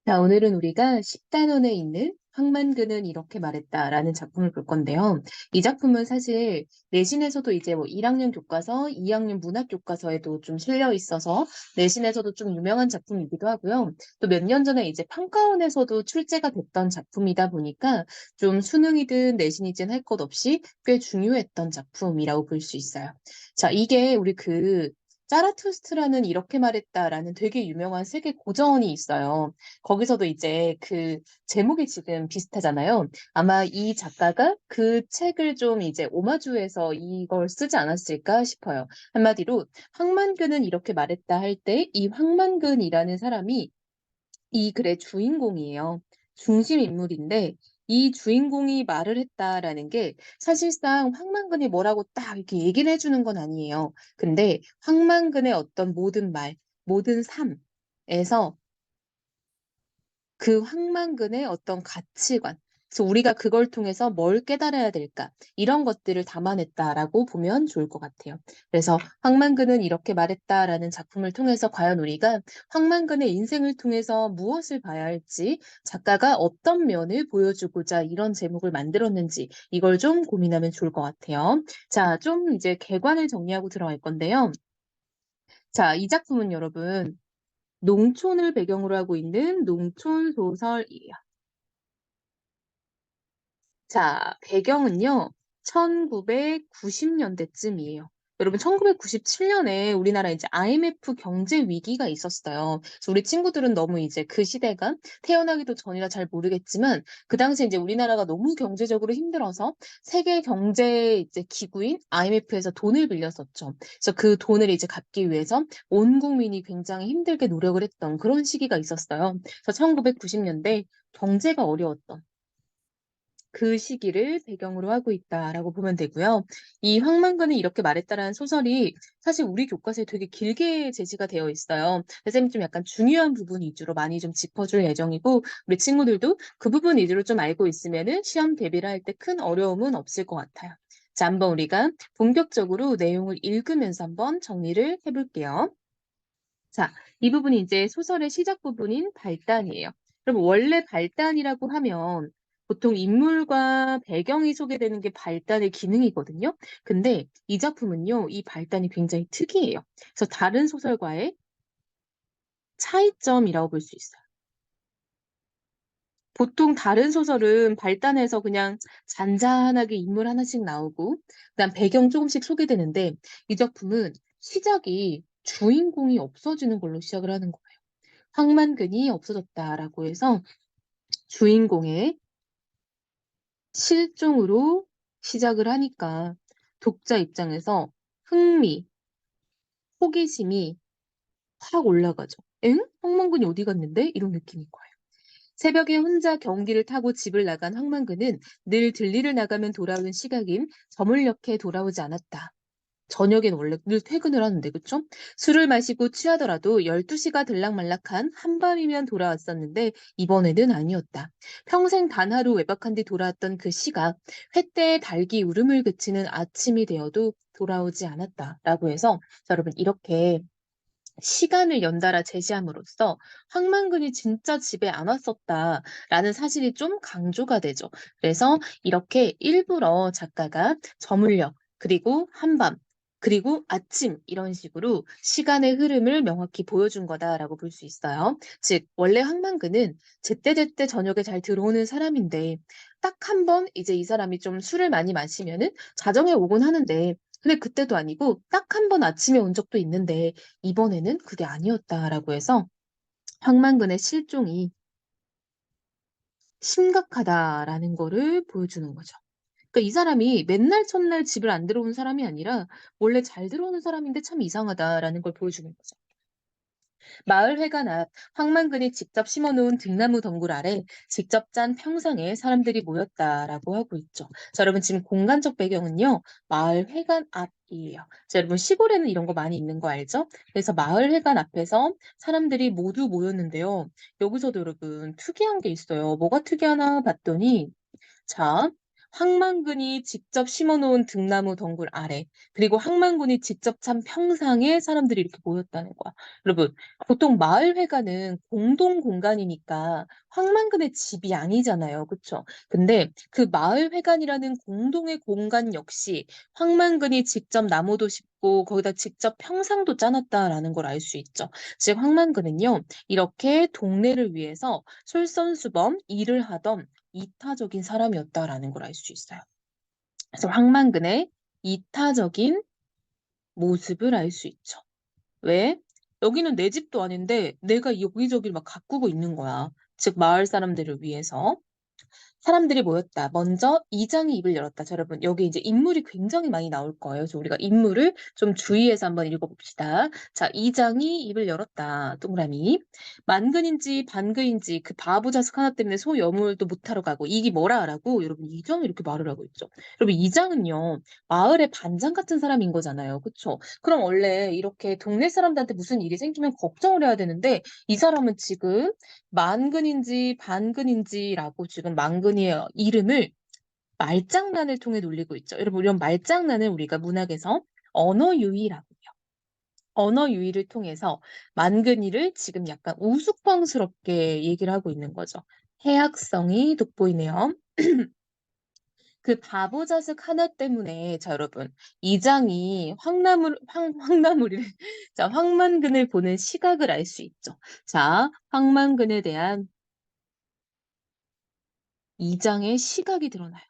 자, 오늘은 우리가 10단원에 있는 황만근은 이렇게 말했다라는 작품을 볼 건데요. 이 작품은 사실 내신에서도 이제 뭐 1학년 교과서, 2학년 문학 교과서에도 좀 실려 있어서 내신에서도 좀 유명한 작품이기도 하고요. 또 몇 년 전에 이제 평가원에서도 출제가 됐던 작품이다 보니까 좀 수능이든 내신이든 할 것 없이 꽤 중요했던 작품이라고 볼 수 있어요. 자, 이게 우리 짜라투스트라는 이렇게 말했다라는 되게 유명한 세계 고전이 있어요. 거기서도 이제 그 제목이 지금 비슷하잖아요. 아마 이 작가가 그 책을 좀 이제 오마주해서 이걸 쓰지 않았을까 싶어요. 한마디로 황만근은 이렇게 말했다 할 때 이 황만근이라는 사람이 이 글의 주인공이에요. 중심 인물인데 이 주인공이 말을 했다라는 게 사실상 황만근이 뭐라고 딱 이렇게 얘기를 해주는 건 아니에요. 근데 황만근의 어떤 모든 말, 모든 삶에서 그 황만근의 어떤 가치관, 그래서 우리가 그걸 통해서 뭘 깨달아야 될까, 이런 것들을 담아냈다라고 보면 좋을 것 같아요. 그래서 황만근은 이렇게 말했다라는 작품을 통해서 과연 우리가 황만근의 인생을 통해서 무엇을 봐야 할지, 작가가 어떤 면을 보여주고자 이런 제목을 만들었는지, 이걸 좀 고민하면 좋을 것 같아요. 자, 좀 이제 개관을 정리하고 들어갈 건데요. 자, 이 작품은 여러분, 농촌을 배경으로 하고 있는 농촌 소설이에요. 자, 배경은요, 1990년대쯤이에요. 여러분, 1997년에 우리나라 이제 IMF 경제 위기가 있었어요. 그래서 우리 친구들은 너무 이제 그 시대가 태어나기도 전이라 잘 모르겠지만, 그 당시에 이제 우리나라가 너무 경제적으로 힘들어서 세계 경제 이제 기구인 IMF에서 돈을 빌렸었죠. 그래서 그 돈을 이제 갚기 위해서 온 국민이 굉장히 힘들게 노력을 했던 그런 시기가 있었어요. 그래서 1990년대 경제가 어려웠던 그 시기를 배경으로 하고 있다라고 보면 되고요. 이 황만근이 이렇게 말했다라는 소설이 사실 우리 교과서에 되게 길게 제시가 되어 있어요. 선생님 좀 약간 중요한 부분 위주로 많이 좀 짚어줄 예정이고 우리 친구들도 그 부분 위주로 좀 알고 있으면은 시험 대비를 할 때 큰 어려움은 없을 것 같아요. 자, 한번 우리가 본격적으로 내용을 읽으면서 한번 정리를 해볼게요. 자, 이 부분이 이제 소설의 시작 부분인 발단이에요. 그럼 원래 발단이라고 하면 보통 인물과 배경이 소개되는 게 발단의 기능이거든요. 근데 이 작품은요, 이 발단이 굉장히 특이해요. 그래서 다른 소설과의 차이점이라고 볼 수 있어요. 보통 다른 소설은 발단에서 그냥 잔잔하게 인물 하나씩 나오고, 그다음 배경 조금씩 소개되는데, 이 작품은 시작이 주인공이 없어지는 걸로 시작을 하는 거예요. 황만근이 없어졌다라고 해서 주인공의 실종으로 시작을 하니까 독자 입장에서 흥미, 호기심이 확 올라가죠. 엥? 황만근이 어디 갔는데? 이런 느낌인 거예요. 새벽에 혼자 경기를 타고 집을 나간 황만근은 늘 들리를 나가면 돌아오는 시각인 저물녘에 돌아오지 않았다. 저녁엔 원래 늘 퇴근을 하는데, 그쵸? 술을 마시고 취하더라도 12시가 들락말락한 한밤이면 돌아왔었는데, 이번에는 아니었다. 평생 단 하루 외박한 뒤 돌아왔던 그 시각, 횃대의 달기 울음을 그치는 아침이 되어도 돌아오지 않았다. 라고 해서, 자, 여러분, 이렇게 시간을 연달아 제시함으로써 황만근이 진짜 집에 안 왔었다라는 사실이 좀 강조가 되죠. 그래서 이렇게 일부러 작가가 저물녘, 그리고 한밤, 그리고 아침 이런 식으로 시간의 흐름을 명확히 보여준 거다라고 볼 수 있어요. 즉 원래 황만근은 제때제때 저녁에 잘 들어오는 사람인데 딱 한 번 이제 이 사람이 좀 술을 많이 마시면은 자정에 오곤 하는데 근데 그때도 아니고 딱 한 번 아침에 온 적도 있는데 이번에는 그게 아니었다라고 해서 황만근의 실종이 심각하다라는 거를 보여주는 거죠. 그러니까 이 사람이 맨날 첫날 집을 안 들어오는 사람이 아니라 원래 잘 들어오는 사람인데 참 이상하다라는 걸 보여주는 거죠. 마을 회관 앞 황만근이 직접 심어놓은 등나무 덩굴 아래 직접 짠 평상에 사람들이 모였다라고 하고 있죠. 자, 여러분 지금 공간적 배경은요. 마을 회관 앞이에요. 자, 여러분 시골에는 이런 거 많이 있는 거 알죠? 그래서 마을 회관 앞에서 사람들이 모두 모였는데요. 여기서도 여러분 특이한 게 있어요. 뭐가 특이하나 봤더니 자, 황만근이 직접 심어놓은 등나무 덩굴 아래, 그리고 황만군이 직접 찬 평상에 사람들이 이렇게 모였다는 거야. 여러분, 보통 마을회관은 공동 공간이니까 황만근의 집이 아니잖아요. 그쵸? 근데 그 마을회관이라는 공동의 공간 역시 황만근이 직접 나무도 심고 거기다 직접 평상도 짜놨다라는 걸 알 수 있죠. 즉, 황만근은요, 이렇게 동네를 위해서 솔선수범 일을 하던 이타적인 사람이었다라는 걸 알 수 있어요. 그래서 황만근의 이타적인 모습을 알 수 있죠. 왜? 여기는 내 집도 아닌데 내가 여기저기 막 가꾸고 있는 거야. 즉, 마을 사람들을 위해서. 사람들이 모였다. 먼저 이장이 입을 열었다. 자, 여러분, 여기 이제 인물이 굉장히 많이 나올 거예요. 그래서 우리가 인물을 좀 주의해서 한번 읽어봅시다. 자, 이장이 입을 열었다. 동그라미. 만근인지 반근인지 그 바보 자식 하나 때문에 소 여물도 못하러 가고 이게 뭐라 하라고? 여러분, 이장이 이렇게 말을 하고 있죠. 여러분, 이장은요, 마을의 반장 같은 사람인 거잖아요. 그쵸? 그럼 원래 이렇게 동네 사람들한테 무슨 일이 생기면 걱정을 해야 되는데 이 사람은 지금 만근인지 반근인지라고 지금 만근이의 이름을 말장난을 통해 놀리고 있죠. 여러분, 이런 말장난을 우리가 문학에서 언어 유희라고 해요. 언어 유희를 통해서 만근이를 지금 약간 우스꽝스럽게 얘기를 하고 있는 거죠. 해학성이 돋보이네요. 그 바보 자식 하나 때문에, 자, 여러분, 이장이 황나물이래. 자, 황만근을 보는 시각을 알 수 있죠. 자, 황만근에 대한 이장의 시각이 드러나요.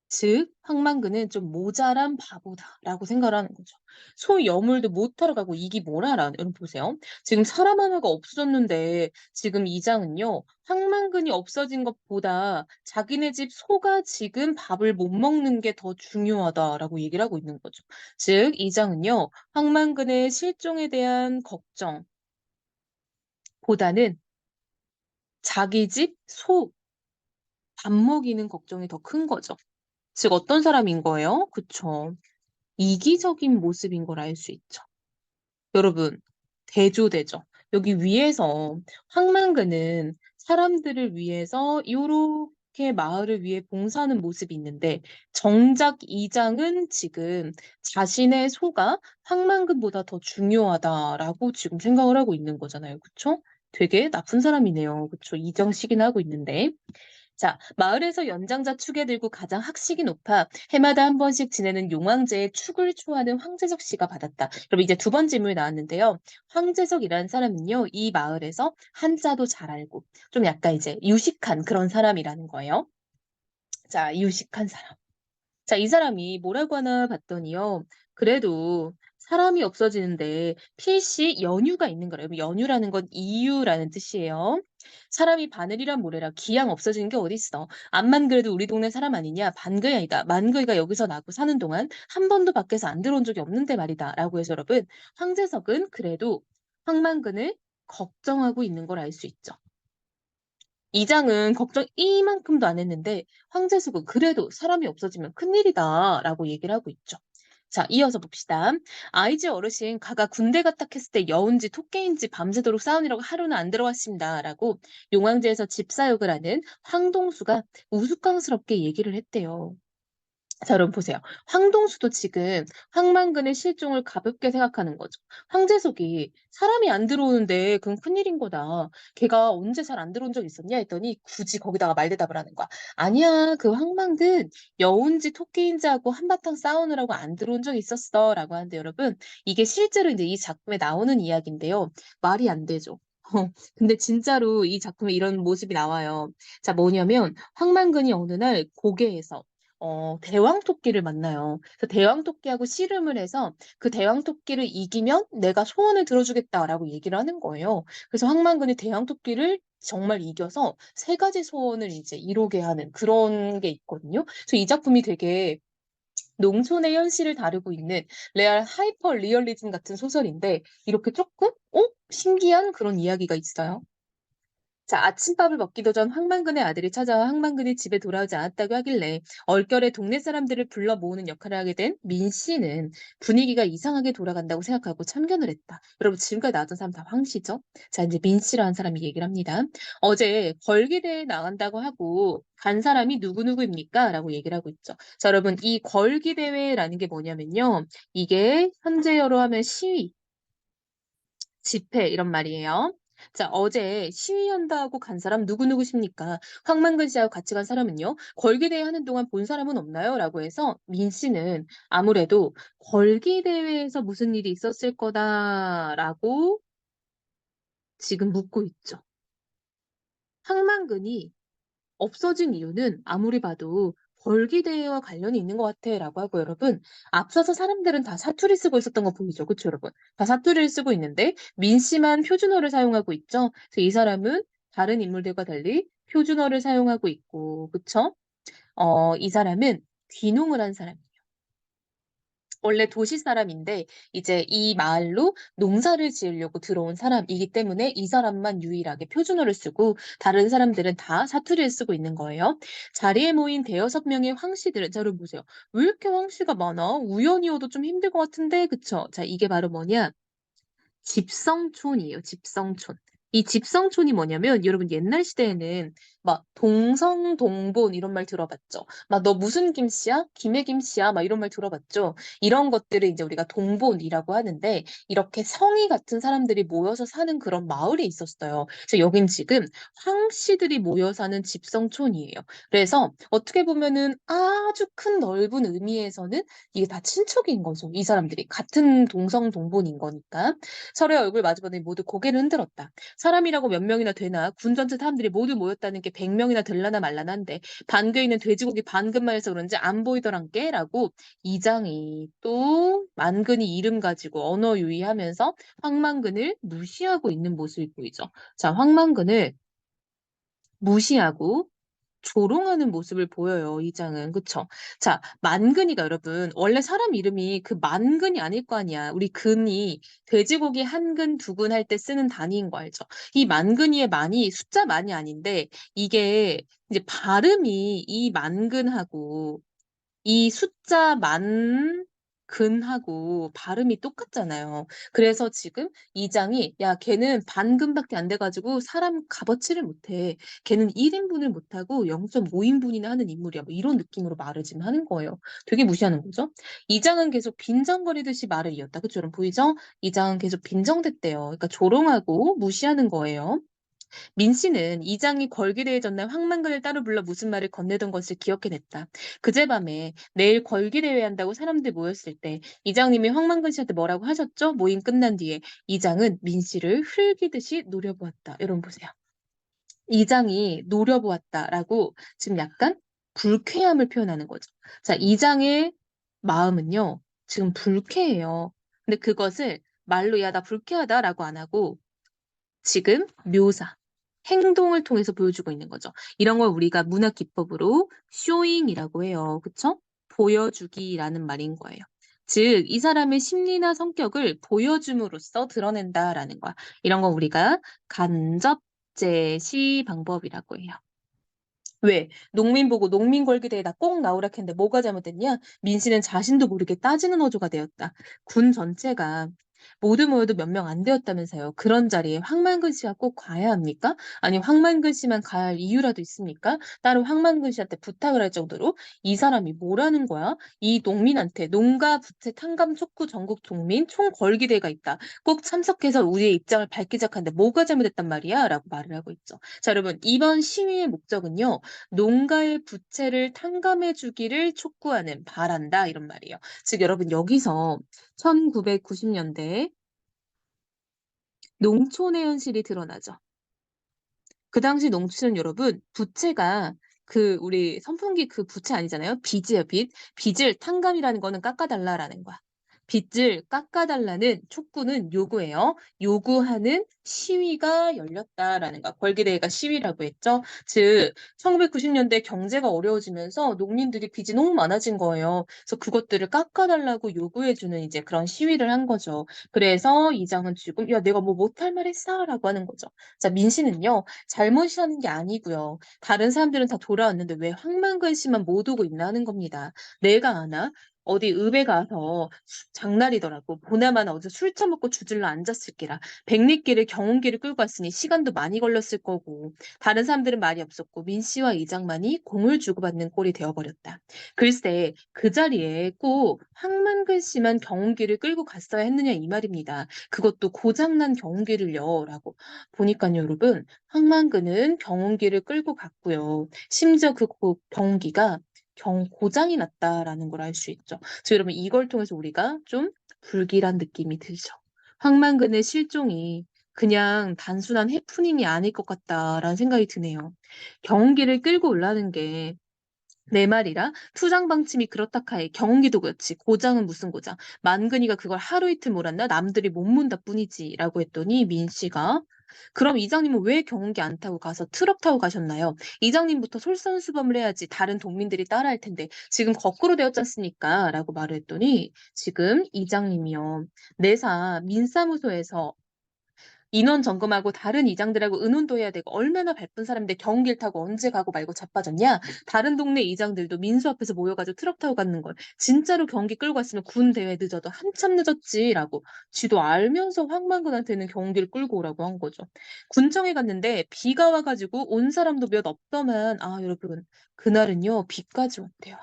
즉, 황만근은 좀 모자란 바보다라고 생각을 하는 거죠. 소 여물도 못하러 가고 이게 뭐라라는, 여러분 보세요. 지금 사람 하나가 없어졌는데 지금 이장은요, 황만근이 없어진 것보다 자기네 집 소가 지금 밥을 못 먹는 게 더 중요하다라고 얘기를 하고 있는 거죠. 즉, 이장은요, 황만근의 실종에 대한 걱정보다는 자기 집 소 밥 먹이는 걱정이 더 큰 거죠. 즉, 어떤 사람인 거예요? 그쵸. 이기적인 모습인 걸 알 수 있죠. 여러분, 대조되죠. 여기 위에서 황만근은 사람들을 위해서 요렇게 마을을 위해 봉사하는 모습이 있는데 정작 이장은 지금 자신의 소가 황만근보다 더 중요하다라고 지금 생각을 하고 있는 거잖아요. 그쵸? 되게 나쁜 사람이네요. 그쵸? 이정식이나 하고 있는데. 자, 마을에서 연장자 축에 들고 가장 학식이 높아 해마다 한 번씩 지내는 용왕제의 축을 초하는 황재석 씨가 받았다. 그럼 이제 두 번 질문이 나왔는데요. 황재석이라는 사람은요, 이 마을에서 한자도 잘 알고 좀 약간 이제 유식한 그런 사람이라는 거예요. 자, 유식한 사람. 자, 이 사람이 뭐라고 하나 봤더니요. 그래도 사람이 없어지는데 필시 연유가 있는 거래요. 연유라는 건 이유라는 뜻이에요. 사람이 바늘이란 모래라 기양 없어지는 게 어딨어. 암만 그래도 우리 동네 사람 아니냐. 반거야이다. 만거이가 여기서 나고 사는 동안 한 번도 밖에서 안 들어온 적이 없는데 말이다. 라고 해서 여러분, 황재석은 그래도 황만근을 걱정하고 있는 걸 알 수 있죠. 이장은 걱정 이만큼도 안 했는데 황제숙은 그래도 사람이 없어지면 큰일이다라고 얘기를 하고 있죠. 자, 이어서 봅시다. 아이즈 어르신 가가 군대 갔다 했을 때 여운지 토끼인지 밤새도록 싸우느라고 하루는 안 들어왔습니다라고 용왕제에서 집사역을 하는 황동수가 우스꽝스럽게 얘기를 했대요. 자, 여러분 보세요. 황동수도 지금 황만근의 실종을 가볍게 생각하는 거죠. 황재석이 사람이 안 들어오는데 그건 큰일인 거다. 걔가 언제 잘 안 들어온 적 있었냐 했더니 굳이 거기다가 말대답을 하는 거야. 아니야, 그 황만근 여운지 토끼인지 하고 한바탕 싸우느라고 안 들어온 적 있었어. 라고 하는데 여러분, 이게 실제로 이제 이 작품에 나오는 이야기인데요. 말이 안 되죠. 근데 진짜로 이 작품에 이런 모습이 나와요. 자, 뭐냐면 황만근이 어느 날 고개에서 대왕토끼를 만나요. 그래서 대왕토끼하고 씨름을 해서 그 대왕토끼를 이기면 내가 소원을 들어주겠다라고 얘기를 하는 거예요. 그래서 황만근이 대왕토끼를 정말 이겨서 세 가지 소원을 이제 이루게 하는 그런 게 있거든요. 그래서 이 작품이 되게 농촌의 현실을 다루고 있는 레알 하이퍼 리얼리즘 같은 소설인데 이렇게 조금 신기한 그런 이야기가 있어요. 자, 아침밥을 먹기도 전 황만근의 아들이 찾아와 황만근이 집에 돌아오지 않았다고 하길래 얼결에 동네 사람들을 불러 모으는 역할을 하게 된 민 씨는 분위기가 이상하게 돌아간다고 생각하고 참견을 했다. 여러분, 지금까지 나왔던 사람 다 황씨죠? 자, 이제 민 씨라는 사람이 얘기를 합니다. 어제 걸기대회에 나간다고 하고 간 사람이 누구누구입니까? 라고 얘기를 하고 있죠. 자, 여러분, 이 걸기대회라는 게 뭐냐면요. 이게 현재어로 하면 시위, 집회 이런 말이에요. 자, 어제 시위한다고 간 사람 누구누구십니까? 황만근 씨하고 같이 간 사람은요? 걸기대회 하는 동안 본 사람은 없나요? 라고 해서 민 씨는 아무래도 걸기대회에서 무슨 일이 있었을 거다라고 지금 묻고 있죠. 황만근이 없어진 이유는 아무리 봐도 벌기대회와 관련이 있는 것 같아 라고 하고 여러분 앞서서 사람들은 다 사투리 쓰고 있었던 거 보이죠? 그쵸 여러분? 다 사투리를 쓰고 있는데 민 씨만 표준어를 사용하고 있죠? 그래서 이 사람은 다른 인물들과 달리 표준어를 사용하고 있고 그쵸? 이 사람은 귀농을 한 사람 원래 도시 사람인데 이제 이 마을로 농사를 지으려고 들어온 사람이기 때문에 이 사람만 유일하게 표준어를 쓰고 다른 사람들은 다 사투리를 쓰고 있는 거예요. 자리에 모인 대여섯 명의 황씨들은 자, 여러분 보세요. 왜 이렇게 황씨가 많아? 우연이어도 좀 힘들 것 같은데 그쵸? 자, 이게 바로 뭐냐? 집성촌이에요. 집성촌. 이 집성촌이 뭐냐면 여러분 옛날 시대에는 막 동성동본 이런 말 들어봤죠. 막 너 무슨 김씨야? 김해 김씨야? 막 이런 말 들어봤죠. 이런 것들을 이제 우리가 동본이라고 하는데 이렇게 성이 같은 사람들이 모여서 사는 그런 마을이 있었어요. 그래서 여긴 지금 황씨들이 모여 사는 집성촌이에요. 그래서 어떻게 보면은 아주 큰 넓은 의미에서는 이게 다 친척인 거죠. 이 사람들이 같은 동성동본인 거니까. 서로의 얼굴 마주보더니 모두 고개를 흔들었다. 사람이라고 몇 명이나 되나 군 전체 사람들이 모두 모였다는 게 100명이나 될라나 말라나인데 반겨에 있는 돼지고기 반근만 해서 그런지 안 보이더란께 라고 이장이 또 만근이 이름 가지고 언어 유희하면서 황만근을 무시하고 있는 모습이 보이죠. 자, 황만근을 무시하고 조롱하는 모습을 보여요, 이 장은. 그쵸? 자, 만근이가 여러분, 원래 사람 이름이 그 만근이 아닐 거 아니야. 우리 근이 돼지고기 한 근, 두 근 할 때 쓰는 단위인 거 알죠? 이 만근이의 만이 숫자 만이 아닌데, 이게 이제 발음이 이 만근하고 이 숫자 만 근하고 발음이 똑같잖아요. 그래서 지금 이 장이 야 걔는 반근밖에 안 돼가지고 사람 값어치를 못해. 걔는 1인분을 못하고 0.5인분이나 하는 인물이야. 뭐 이런 느낌으로 말을 지금 하는 거예요. 되게 무시하는 거죠. 이 장은 계속 빈정거리듯이 말을 이었다. 그쵸? 여러분 보이죠? 이 장은 계속 빈정댔대요. 그러니까 조롱하고 무시하는 거예요. 민 씨는 이장이 걸기대회 전날 황만근을 따로 불러 무슨 말을 건네던 것을 기억해냈다. 그제밤에 내일 걸기대회 한다고 사람들 모였을 때 이장님이 황만근 씨한테 뭐라고 하셨죠? 모임 끝난 뒤에 이장은 민 씨를 흘기듯이 노려보았다. 여러분 보세요. 이장이 노려보았다라고 지금 약간 불쾌함을 표현하는 거죠. 자, 이장의 마음은요, 지금 불쾌해요. 근데 그것을 말로 야, 나 불쾌하다라고 안 하고 지금 묘사, 행동을 통해서 보여주고 있는 거죠. 이런 걸 우리가 문학 기법으로 쇼잉이라고 해요. 그쵸? 보여주기라는 말인 거예요. 즉, 이 사람의 심리나 성격을 보여줌으로써 드러낸다라는 거야. 이런 거 우리가 간접 제시 방법이라고 해요. 왜? 농민 보고 농민 걸기대회다 꼭 나오라 했는데 뭐가 잘못됐냐? 민 씨는 자신도 모르게 따지는 어조가 되었다. 군 전체가 모두 모여도 몇 명 안 되었다면서요. 그런 자리에 황만근 씨가 꼭 가야 합니까? 아니 황만근 씨만 가야 할 이유라도 있습니까? 따로 황만근 씨한테 부탁을 할 정도로 이 사람이 뭐라는 거야? 이 농민한테 농가 부채 탕감 촉구 전국 농민 총 걸기대회가 있다. 꼭 참석해서 우리의 입장을 밝히자 하는데 뭐가 잘못됐단 말이야? 라고 말을 하고 있죠. 자 여러분 이번 시위의 목적은요. 농가의 부채를 탕감해 주기를 촉구하는 바란다 이런 말이에요. 즉 여러분 여기서 1990년대에 농촌의 현실이 드러나죠. 그 당시 농촌은 여러분 부채가 그 우리 선풍기 그 부채 아니잖아요. 빚이에요, 빚. 빚을 탕감이라는 거는 깎아달라라는 거야. 빚을 깎아달라는 촉구는 요구예요. 요구하는 시위가 열렸다라는 거. 벌기대회가 시위라고 했죠. 즉 1990년대 경제가 어려워지면서 농민들이 빚이 너무 많아진 거예요. 그래서 그것들을 깎아달라고 요구해주는 이제 그런 시위를 한 거죠. 그래서 이장은 지금 야 내가 뭐 못할 말 했어라고 하는 거죠. 자 민씨는요 잘못이라는 게 아니고요. 다른 사람들은 다 돌아왔는데 왜 황만근 씨만 못 오고 있나는 겁니다. 내가 아나? 어디 읍에 가서 장날이더라고. 보나마나 어디서 술 처먹고 주질러 앉았을 게라. 백리길을 경운길을 끌고 왔으니 시간도 많이 걸렸을 거고. 다른 사람들은 말이 없었고 민 씨와 이장만이 공을 주고받는 꼴이 되어버렸다. 글쎄 그 자리에 꼭 황만근 씨만 경운길을 끌고 갔어야 했느냐 이 말입니다. 그것도 고장난 경운길을요. 라고. 보니까요 여러분 황만근은 경운길을 끌고 갔고요. 심지어 그 경운기가 고장이 났다라는 걸 알 수 있죠. 그래서 여러분 이걸 통해서 우리가 좀 불길한 느낌이 들죠. 황만근의 실종이 그냥 단순한 해프닝이 아닐 것 같다라는 생각이 드네요. 경운기를 끌고 올라는 게 내 말이라 투장 방침이 그렇다 카에 경운기도 그렇지 고장은 무슨 고장 만근이가 그걸 하루 이틀 몰았나 남들이 못 문다 뿐이지라고 했더니 민 씨가 그럼 이장님은 왜 경운기 안 타고 가서 트럭 타고 가셨나요? 이장님부터 솔선수범을 해야지 다른 동민들이 따라할 텐데 지금 거꾸로 되었지 않습니까? 라고 말을 했더니 지금 이장님이요. 내사 민사무소에서 인원 점검하고 다른 이장들하고 의논도 해야 되고 얼마나 바쁜 사람인데 경길 타고 언제 가고 말고 자빠졌냐? 다른 동네 이장들도 민수 앞에서 모여가지고 트럭 타고 갔는 걸 진짜로 경기 끌고 갔으면 군 대회 늦어도 한참 늦었지라고 지도 알면서 황만근한테는 경기를 끌고 오라고 한 거죠. 군청에 갔는데 비가 와가지고 온 사람도 몇 없더만 아 여러분 그날은요 비까지 왔대요.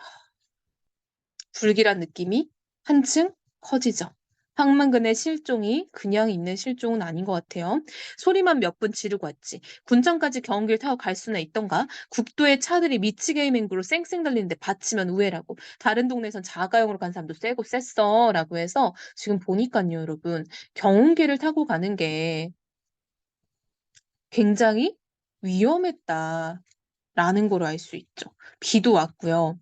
불길한 느낌이 한층 커지죠. 황만근의 실종이 그냥 있는 실종은 아닌 것 같아요. 소리만 몇 분 지르고 왔지. 군청까지 경운기를 타고 갈 수나 있던가? 국도에 차들이 미치게이 맹구로 쌩쌩 달리는데 받치면 우회라고. 다른 동네에선 자가용으로 간 사람도 쎄고 쎄어 라고 해서 지금 보니까요 여러분 경운기를 타고 가는 게 굉장히 위험했다라는 걸 알 수 있죠. 비도 왔고요.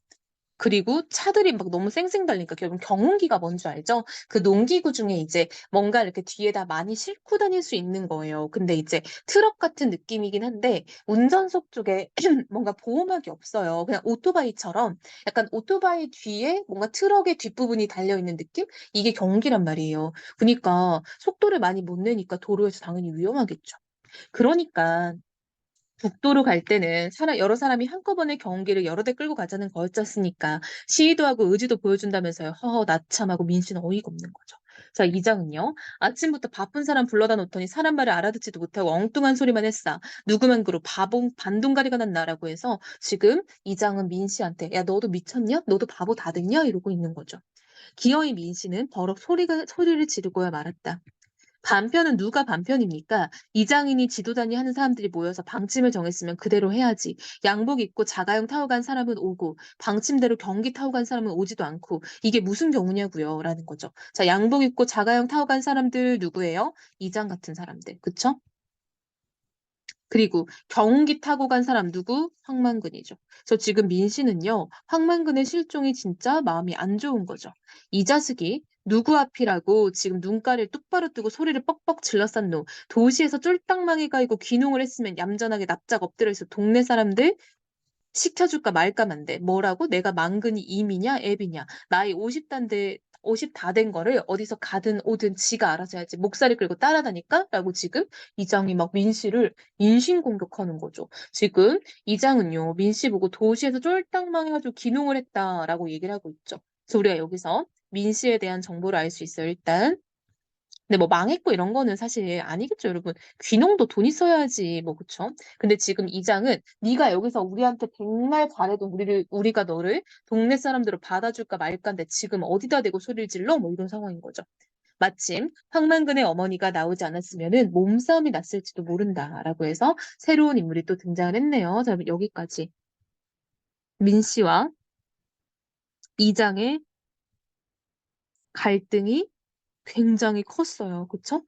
그리고 차들이 막 너무 쌩쌩 달리니까 결국 경운기가 뭔지 알죠? 그 농기구 중에 이제 뭔가 이렇게 뒤에다 많이 싣고 다닐 수 있는 거예요. 근데 이제 트럭 같은 느낌이긴 한데 운전석 쪽에 뭔가 보호막이 없어요. 그냥 오토바이처럼 약간 오토바이 뒤에 뭔가 트럭의 뒷부분이 달려있는 느낌? 이게 경운기란 말이에요. 그러니까 속도를 많이 못 내니까 도로에서 당연히 위험하겠죠. 그러니까 국도로 갈 때는 여러 사람이 한꺼번에 경운기를 여러 대 끌고 가자는 거였잖습니까? 시위도 하고 의지도 보여준다면서요. 허허 나참하고 민씨는 어이가 없는 거죠. 자, 이장은요. 아침부터 바쁜 사람 불러다 놓더니 사람 말을 알아듣지도 못하고 엉뚱한 소리만 했어. 누구만 그러 바보 반동가리가 났나라고 해서 지금 이장은 민씨한테 야 너도 미쳤냐? 너도 바보 다 됐냐? 이러고 있는 거죠. 기어이 민씨는 버럭 소리를 지르고야 말았다. 반편은 누가 반편입니까? 이장인이 지도자니 하는 사람들이 모여서 방침을 정했으면 그대로 해야지. 양복 입고 자가용 타고 간 사람은 오고 방침대로 경기 타고 간 사람은 오지도 않고 이게 무슨 경우냐고요? 라는 거죠. 자, 양복 입고 자가용 타고 간 사람들 누구예요? 이장 같은 사람들. 그쵸? 그리고 경운기 타고 간 사람 누구? 황만근이죠. 그래서 지금 민씨는요. 황만근의 실종이 진짜 마음이 안 좋은 거죠. 이 자식이 누구 앞이라고 지금 눈가를 똑바로 뜨고 소리를 뻑뻑 질렀었노. 도시에서 쫄딱 망해가지고 귀농을 했으면 얌전하게 납작 엎드려 있어 동네 사람들 시켜줄까 말까만데 뭐라고? 내가 만근이 임이냐 앱이냐 나이 50단데 50 다 된 거를 어디서 가든 오든 지가 알아서 해야지 목살이 끌고 따라다니까? 라고 지금 이장이 막 민씨를 인신공격하는 거죠. 지금 이장은요 민씨 보고 도시에서 쫄딱 망해가지고 기농을 했다라고 얘기를 하고 있죠. 그래서 우리가 여기서 민씨에 대한 정보를 알 수 있어요. 일단 근데 뭐 망했고 이런 거는 사실 아니겠죠, 여러분. 귀농도 돈 있어야지, 뭐 그쵸? 근데 지금 이장은 네가 여기서 우리한테 백날 잘해도 우리가 너를 동네 사람들로 받아줄까 말까인데 지금 어디다 대고 소리를 질러? 뭐 이런 상황인 거죠. 마침 황만근의 어머니가 나오지 않았으면은 몸싸움이 났을지도 모른다라고 해서 새로운 인물이 또 등장을 했네요. 자, 여기까지 민 씨와 이장의 갈등이 굉장히 컸어요. 그쵸?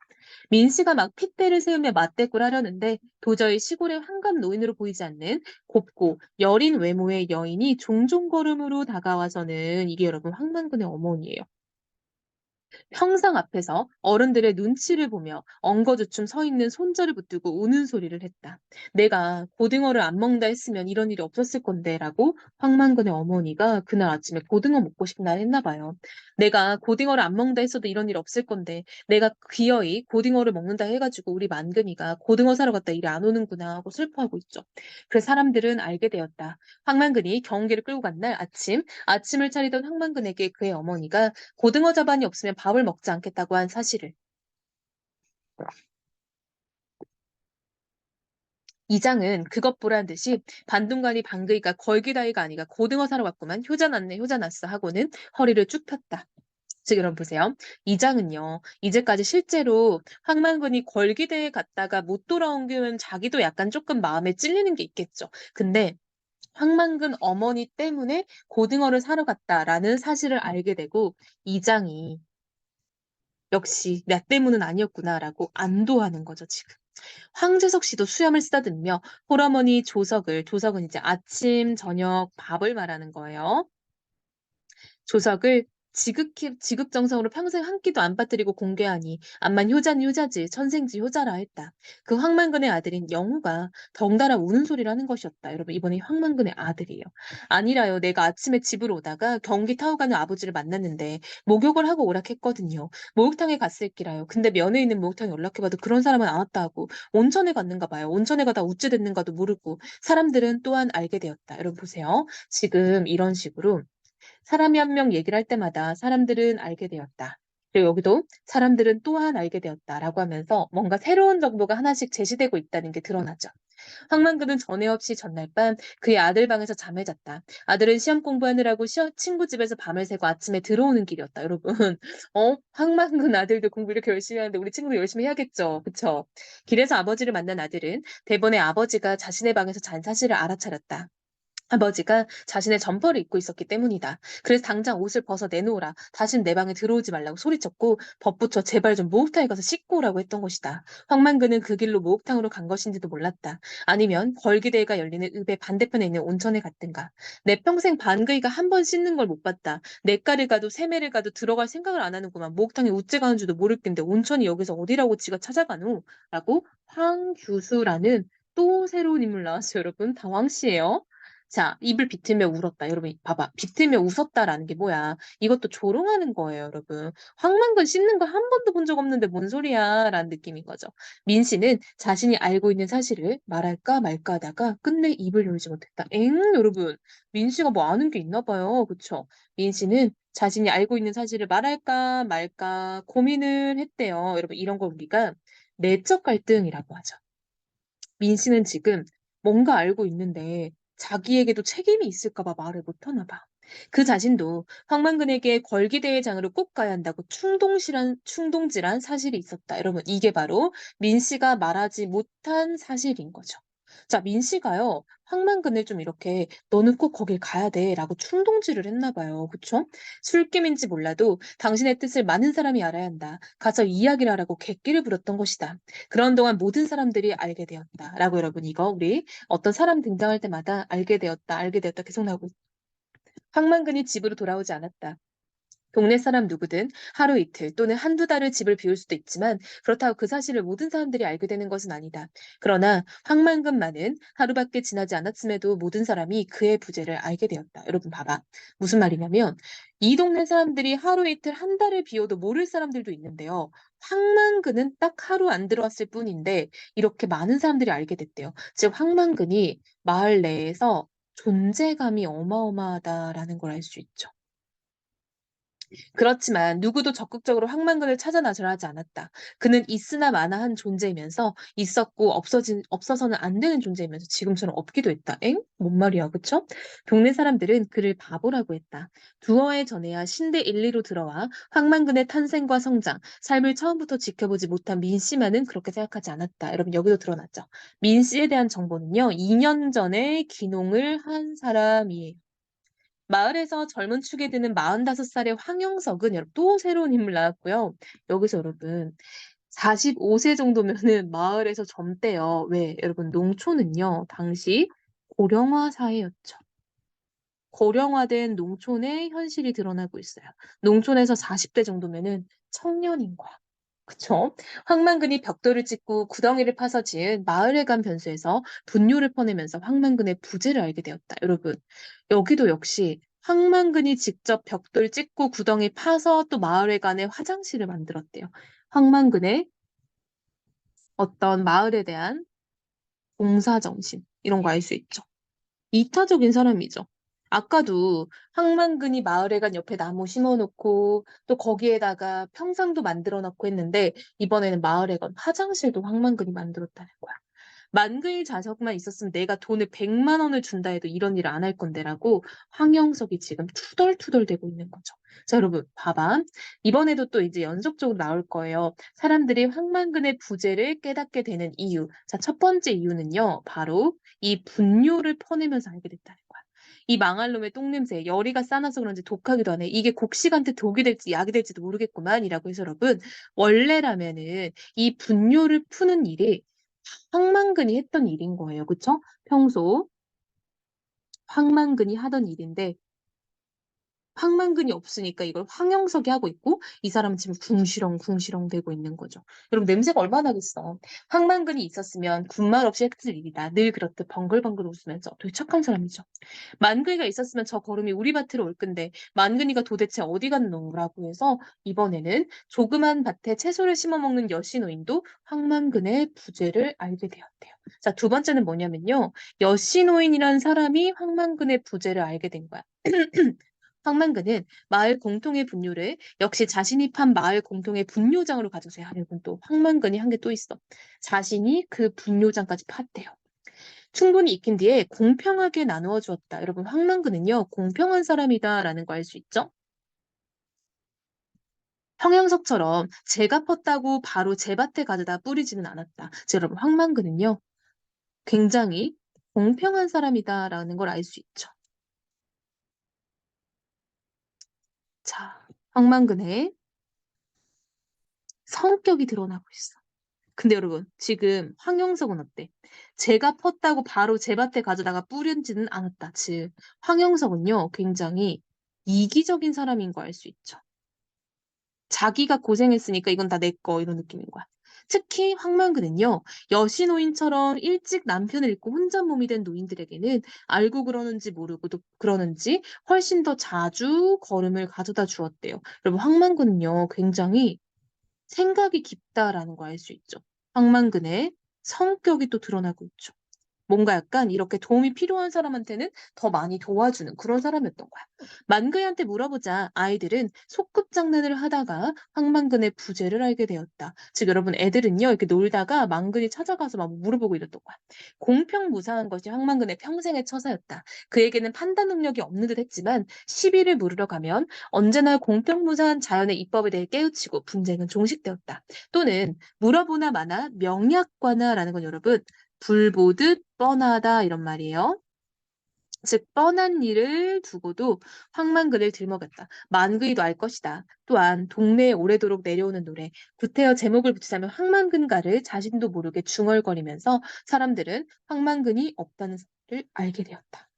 민 씨가 막 핏대를 세우며 맞대꾸를 하려는데 도저히 시골의 환갑 노인으로 보이지 않는 곱고 여린 외모의 여인이 종종 걸음으로 다가와서는 이게 여러분 황만근의 어머니예요. 형상 앞에서 어른들의 눈치를 보며 엉거주춤 서 있는 손자를 붙들고 우는 소리를 했다. 내가 고등어를 안 먹는다 했으면 이런 일이 없었을 건데라고 황만근의 어머니가 그날 아침에 고등어 먹고 싶은 날 했나 봐요. 내가 고등어를 안 먹는다 했어도 이런 일 없을 건데 내가 기어이 고등어를 먹는다 해가지고 우리 만근이가 고등어 사러 갔다 이리 안 오는구나 하고 슬퍼하고 있죠. 그래서 사람들은 알게 되었다. 황만근이 경기를 끌고 간 날 아침을 차리던 황만근에게 그의 어머니가 고등어 자반이 없으면 밥을 먹지 않겠다고 한 사실을. 이장은 그것 보란 듯이 반둥간이 방귀가 걸기다이가 아니라 고등어 사러 갔구만 효자 났네 효자 났어 하고는 허리를 쭉 폈다. 즉 여러분 보세요. 이장은요. 이제까지 실제로 황만근이 걸기대에 갔다가 못 돌아온 게 자기도 약간 조금 마음에 찔리는 게 있겠죠. 근데 황만근 어머니 때문에 고등어를 사러 갔다라는 사실을 알게 되고 이장이 역시 나 때문은 아니었구나라고 안도하는 거죠, 지금. 황재석 씨도 수염을 쓰다듬으며 홀어머니 조석은 이제 아침, 저녁 밥을 말하는 거예요. 조석을 지극정성으로 평생 한 끼도 안 빠뜨리고 공개하니 암만 효자는 효자지 천생지 효자라 했다. 그 황만근의 아들인 영우가 덩달아 우는 소리를 하는 것이었다. 여러분 이번에 황만근의 아들이에요. 아니라요. 내가 아침에 집으로 오다가 경기 타고 가는 아버지를 만났는데 목욕을 하고 오락했거든요. 목욕탕에 갔을 기라요. 근데 면회 있는 목욕탕에 연락해봐도 그런 사람은 안 왔다 하고 온천에 갔는가 봐요. 온천에 가다 우째 됐는가도 모르고 사람들은 또한 알게 되었다. 여러분 보세요. 지금 이런 식으로 사람이 한 명 얘기를 할 때마다 사람들은 알게 되었다. 그리고 여기도 사람들은 또한 알게 되었다라고 하면서 뭔가 새로운 정보가 하나씩 제시되고 있다는 게 드러나죠. 황만근은 전에 없이 전날 밤 그의 아들 방에서 잠을 잤다. 아들은 시험 공부하느라고 친구 집에서 밤을 새고 아침에 들어오는 길이었다. 여러분, 황만근 아들도 공부 이렇게 열심히 하는데 우리 친구도 열심히 해야겠죠. 그쵸? 길에서 아버지를 만난 아들은 대번에 아버지가 자신의 방에서 잔 사실을 알아차렸다. 아버지가 자신의 점퍼를 입고 있었기 때문이다. 그래서 당장 옷을 벗어 내놓으라. 다신 내 방에 들어오지 말라고 소리쳤고 벗붙여 제발 좀 목욕탕에 가서 씻고 오라고 했던 것이다. 황만근은 그 길로 목욕탕으로 간 것인지도 몰랐다. 아니면 걸기대회가 열리는 읍의 반대편에 있는 온천에 갔든가. 내 평생 반그이가 한 번 씻는 걸 못 봤다. 냇가를 가도 새매를 가도 들어갈 생각을 안 하는구만. 목욕탕에 우째 가는 줄도 모를 텐데 온천이 여기서 어디라고 지가 찾아가노? 라고 황규수라는 또 새로운 인물 나왔어요, 여러분. 다 황씨예요. 자, 입을 비틀며 울었다. 여러분, 봐봐. 비틀며 웃었다라는 게 뭐야? 이것도 조롱하는 거예요, 여러분. 황만근 씻는 거 한 번도 본 적 없는데 뭔 소리야? 라는 느낌인 거죠. 민 씨는 자신이 알고 있는 사실을 말할까 말까 하다가 끝내 입을 열지 못했다. 여러분. 민 씨가 뭐 아는 게 있나 봐요. 그쵸? 민 씨는 자신이 알고 있는 사실을 말할까 말까 고민을 했대요. 여러분, 이런 걸 우리가 내적 갈등이라고 하죠. 민 씨는 지금 뭔가 알고 있는데 자기에게도 책임이 있을까 봐 말을 못 하나 봐. 그 자신도 황만근에게 걸기대회장으로 꼭 가야 한다고 충동질한 사실이 있었다. 여러분, 이게 바로 민 씨가 말하지 못한 사실인 거죠. 자, 민 씨가요, 황만근을 좀 이렇게 너는 꼭 거길 가야 돼 라고 충동질을 했나 봐요. 그쵸? 술김인지 몰라도 당신의 뜻을 많은 사람이 알아야 한다. 가서 이야기를 하라고 객기를 부렸던 것이다. 그런 동안 모든 사람들이 알게 되었다. 라고 여러분, 이거 우리 어떤 사람 등장할 때마다 알게 되었다 계속 나오고 있어요. 황만근이 집으로 돌아오지 않았다. 동네 사람 누구든 하루 이틀 또는 한두 달을 집을 비울 수도 있지만 그렇다고 그 사실을 모든 사람들이 알게 되는 것은 아니다. 그러나 황만근만은 하루밖에 지나지 않았음에도 모든 사람이 그의 부재를 알게 되었다. 여러분 봐봐. 무슨 말이냐면 이 동네 사람들이 하루 이틀 한 달을 비워도 모를 사람들도 있는데요. 황만근은 딱 하루 안 들어왔을 뿐인데 이렇게 많은 사람들이 알게 됐대요. 즉 황만근이 마을 내에서 존재감이 어마어마하다라는 걸 알 수 있죠. 그렇지만 누구도 적극적으로 황만근을 찾아 나서려 하지 않았다. 그는 있으나 마나한 존재이면서 있었고 없어서는 안 되는 존재이면서 지금처럼 없기도 했다. 뭔 말이야, 그쵸? 동네 사람들은 그를 바보라고 했다. 두어에 전에야 신대 1, 2로 들어와 황만근의 탄생과 성장, 삶을 처음부터 지켜보지 못한 민 씨만은 그렇게 생각하지 않았다. 여러분 여기도 드러났죠. 민 씨에 대한 정보는요. 2년 전에 기농을 한 사람이에요. 마을에서 젊은 축에 드는 45살의 황영석은 여러분 또 새로운 인물 나왔고요. 여기서 여러분 45세 정도면은 마을에서 젊대요. 왜? 여러분 농촌은요. 당시 고령화 사회였죠. 고령화된 농촌의 현실이 드러나고 있어요. 농촌에서 40대 정도면은 청년인 거야. 그쵸? 황만근이 벽돌을 찍고 구덩이를 파서 지은 마을회관 변소에서 분뇨를 퍼내면서 황만근의 부재를 알게 되었다. 여러분, 여기도 역시 황만근이 직접 벽돌 찍고 구덩이 파서 또 마을회관에 화장실을 만들었대요. 황만근의 어떤 마을에 대한 봉사정신, 이런 거 알 수 있죠. 이타적인 사람이죠. 아까도 황만근이 마을회관 옆에 나무 심어놓고 또 거기에다가 평상도 만들어 놓고 했는데 이번에는 마을회관 화장실도 황만근이 만들었다는 거야. 만근이 자석만 있었으면 내가 돈을 100만 원을 준다 해도 이런 일을 안 할 건데라고 황영석이 지금 투덜투덜대고 있는 거죠. 자, 여러분, 봐봐. 이번에도 또 이제 연속적으로 나올 거예요. 사람들이 황만근의 부재를 깨닫게 되는 이유. 자, 첫 번째 이유는요, 바로 이 분뇨를 퍼내면서 알게 됐다는 거야. 이 망할 놈의 똥냄새, 열이가 싸나서 그런지 독하기도 하네. 이게 곡식한테 독이 될지 약이 될지도 모르겠구만. 이라고 해서 여러분, 원래라면은 이 분뇨를 푸는 일이 황만근이 했던 일인 거예요. 그쵸? 평소 황만근이 하던 일인데 황만근이 없으니까 이걸 황영석이 하고 있고 이 사람은 지금 궁시렁궁시렁 대고 있는 거죠. 여러분 냄새가 얼마나 나겠어. 황만근이 있었으면 군말 없이 했을 일이다. 늘 그렇듯 벙글벙글 웃으면서 되게 착한 사람이죠. 만근이가 있었으면 저 걸음이 우리 밭으로 올 건데 만근이가 도대체 어디 갔노라고 해서 이번에는 조그만 밭에 채소를 심어 먹는 여신노인도 황만근의 부재를 알게 되었대요. 자, 두 번째는 뭐냐면요. 여신노인이란 사람이 황만근의 부재를 알게 된 거야. 황만근은 마을 공통의 분뇨를 역시 자신이 판 마을 공통의 분뇨장으로 가져서야 하려고 또 황만근이 한 게 또 있어. 자신이 그 분뇨장까지 팠대요. 충분히 익힌 뒤에 공평하게 나누어 주었다. 여러분, 황만근은요, 공평한 사람이다라는 거 알 수 있죠? 황영석처럼 제가 펐다고 바로 제 밭에 가져다 뿌리지는 않았다. 자, 여러분, 황만근은요, 굉장히 공평한 사람이다라는 걸 알 수 있죠. 자, 황만근의 성격이 드러나고 있어. 근데 여러분, 지금 황영석은 어때? 제가 펐다고 바로 제 밭에 가져다가 뿌리지는 않았다. 즉, 황영석은요, 굉장히 이기적인 사람인 거 알 수 있죠. 자기가 고생했으니까 이건 다 내 거, 이런 느낌인 거야. 특히 황만근은요, 여신노인처럼 일찍 남편을 잃고 혼자 몸이 된 노인들에게는 알고 그러는지 모르고도 그러는지 훨씬 더 자주 걸음을 가져다 주었대요. 여러분, 황만근은요, 굉장히 생각이 깊다라는 거 알 수 있죠. 황만근의 성격이 또 드러나고 있죠. 뭔가 약간 이렇게 도움이 필요한 사람한테는 더 많이 도와주는 그런 사람이었던 거야. 만근이한테 물어보자 아이들은 소꿉장난을 하다가 황만근의 부재를 알게 되었다. 즉 여러분 애들은요 이렇게 놀다가 만근이 찾아가서 막 물어보고 이랬던 거야. 공평무상한 것이 황만근의 평생의 처사였다. 그에게는 판단 능력이 없는 듯 했지만 시비를 물으러 가면 언제나 공평무상한 자연의 이법에 대해 깨우치고 분쟁은 종식되었다. 또는 물어보나 마나 명약과나라는 건 여러분 불 보듯 뻔하다 이런 말이에요. 즉 뻔한 일을 두고도 황만근을 들먹였다. 만근이도 알 것이다. 또한 동네에 오래도록 내려오는 노래 구태여 제목을 붙이자면 황만근가를 자신도 모르게 중얼거리면서 사람들은 황만근이 없다는 사실을 알게 되었다.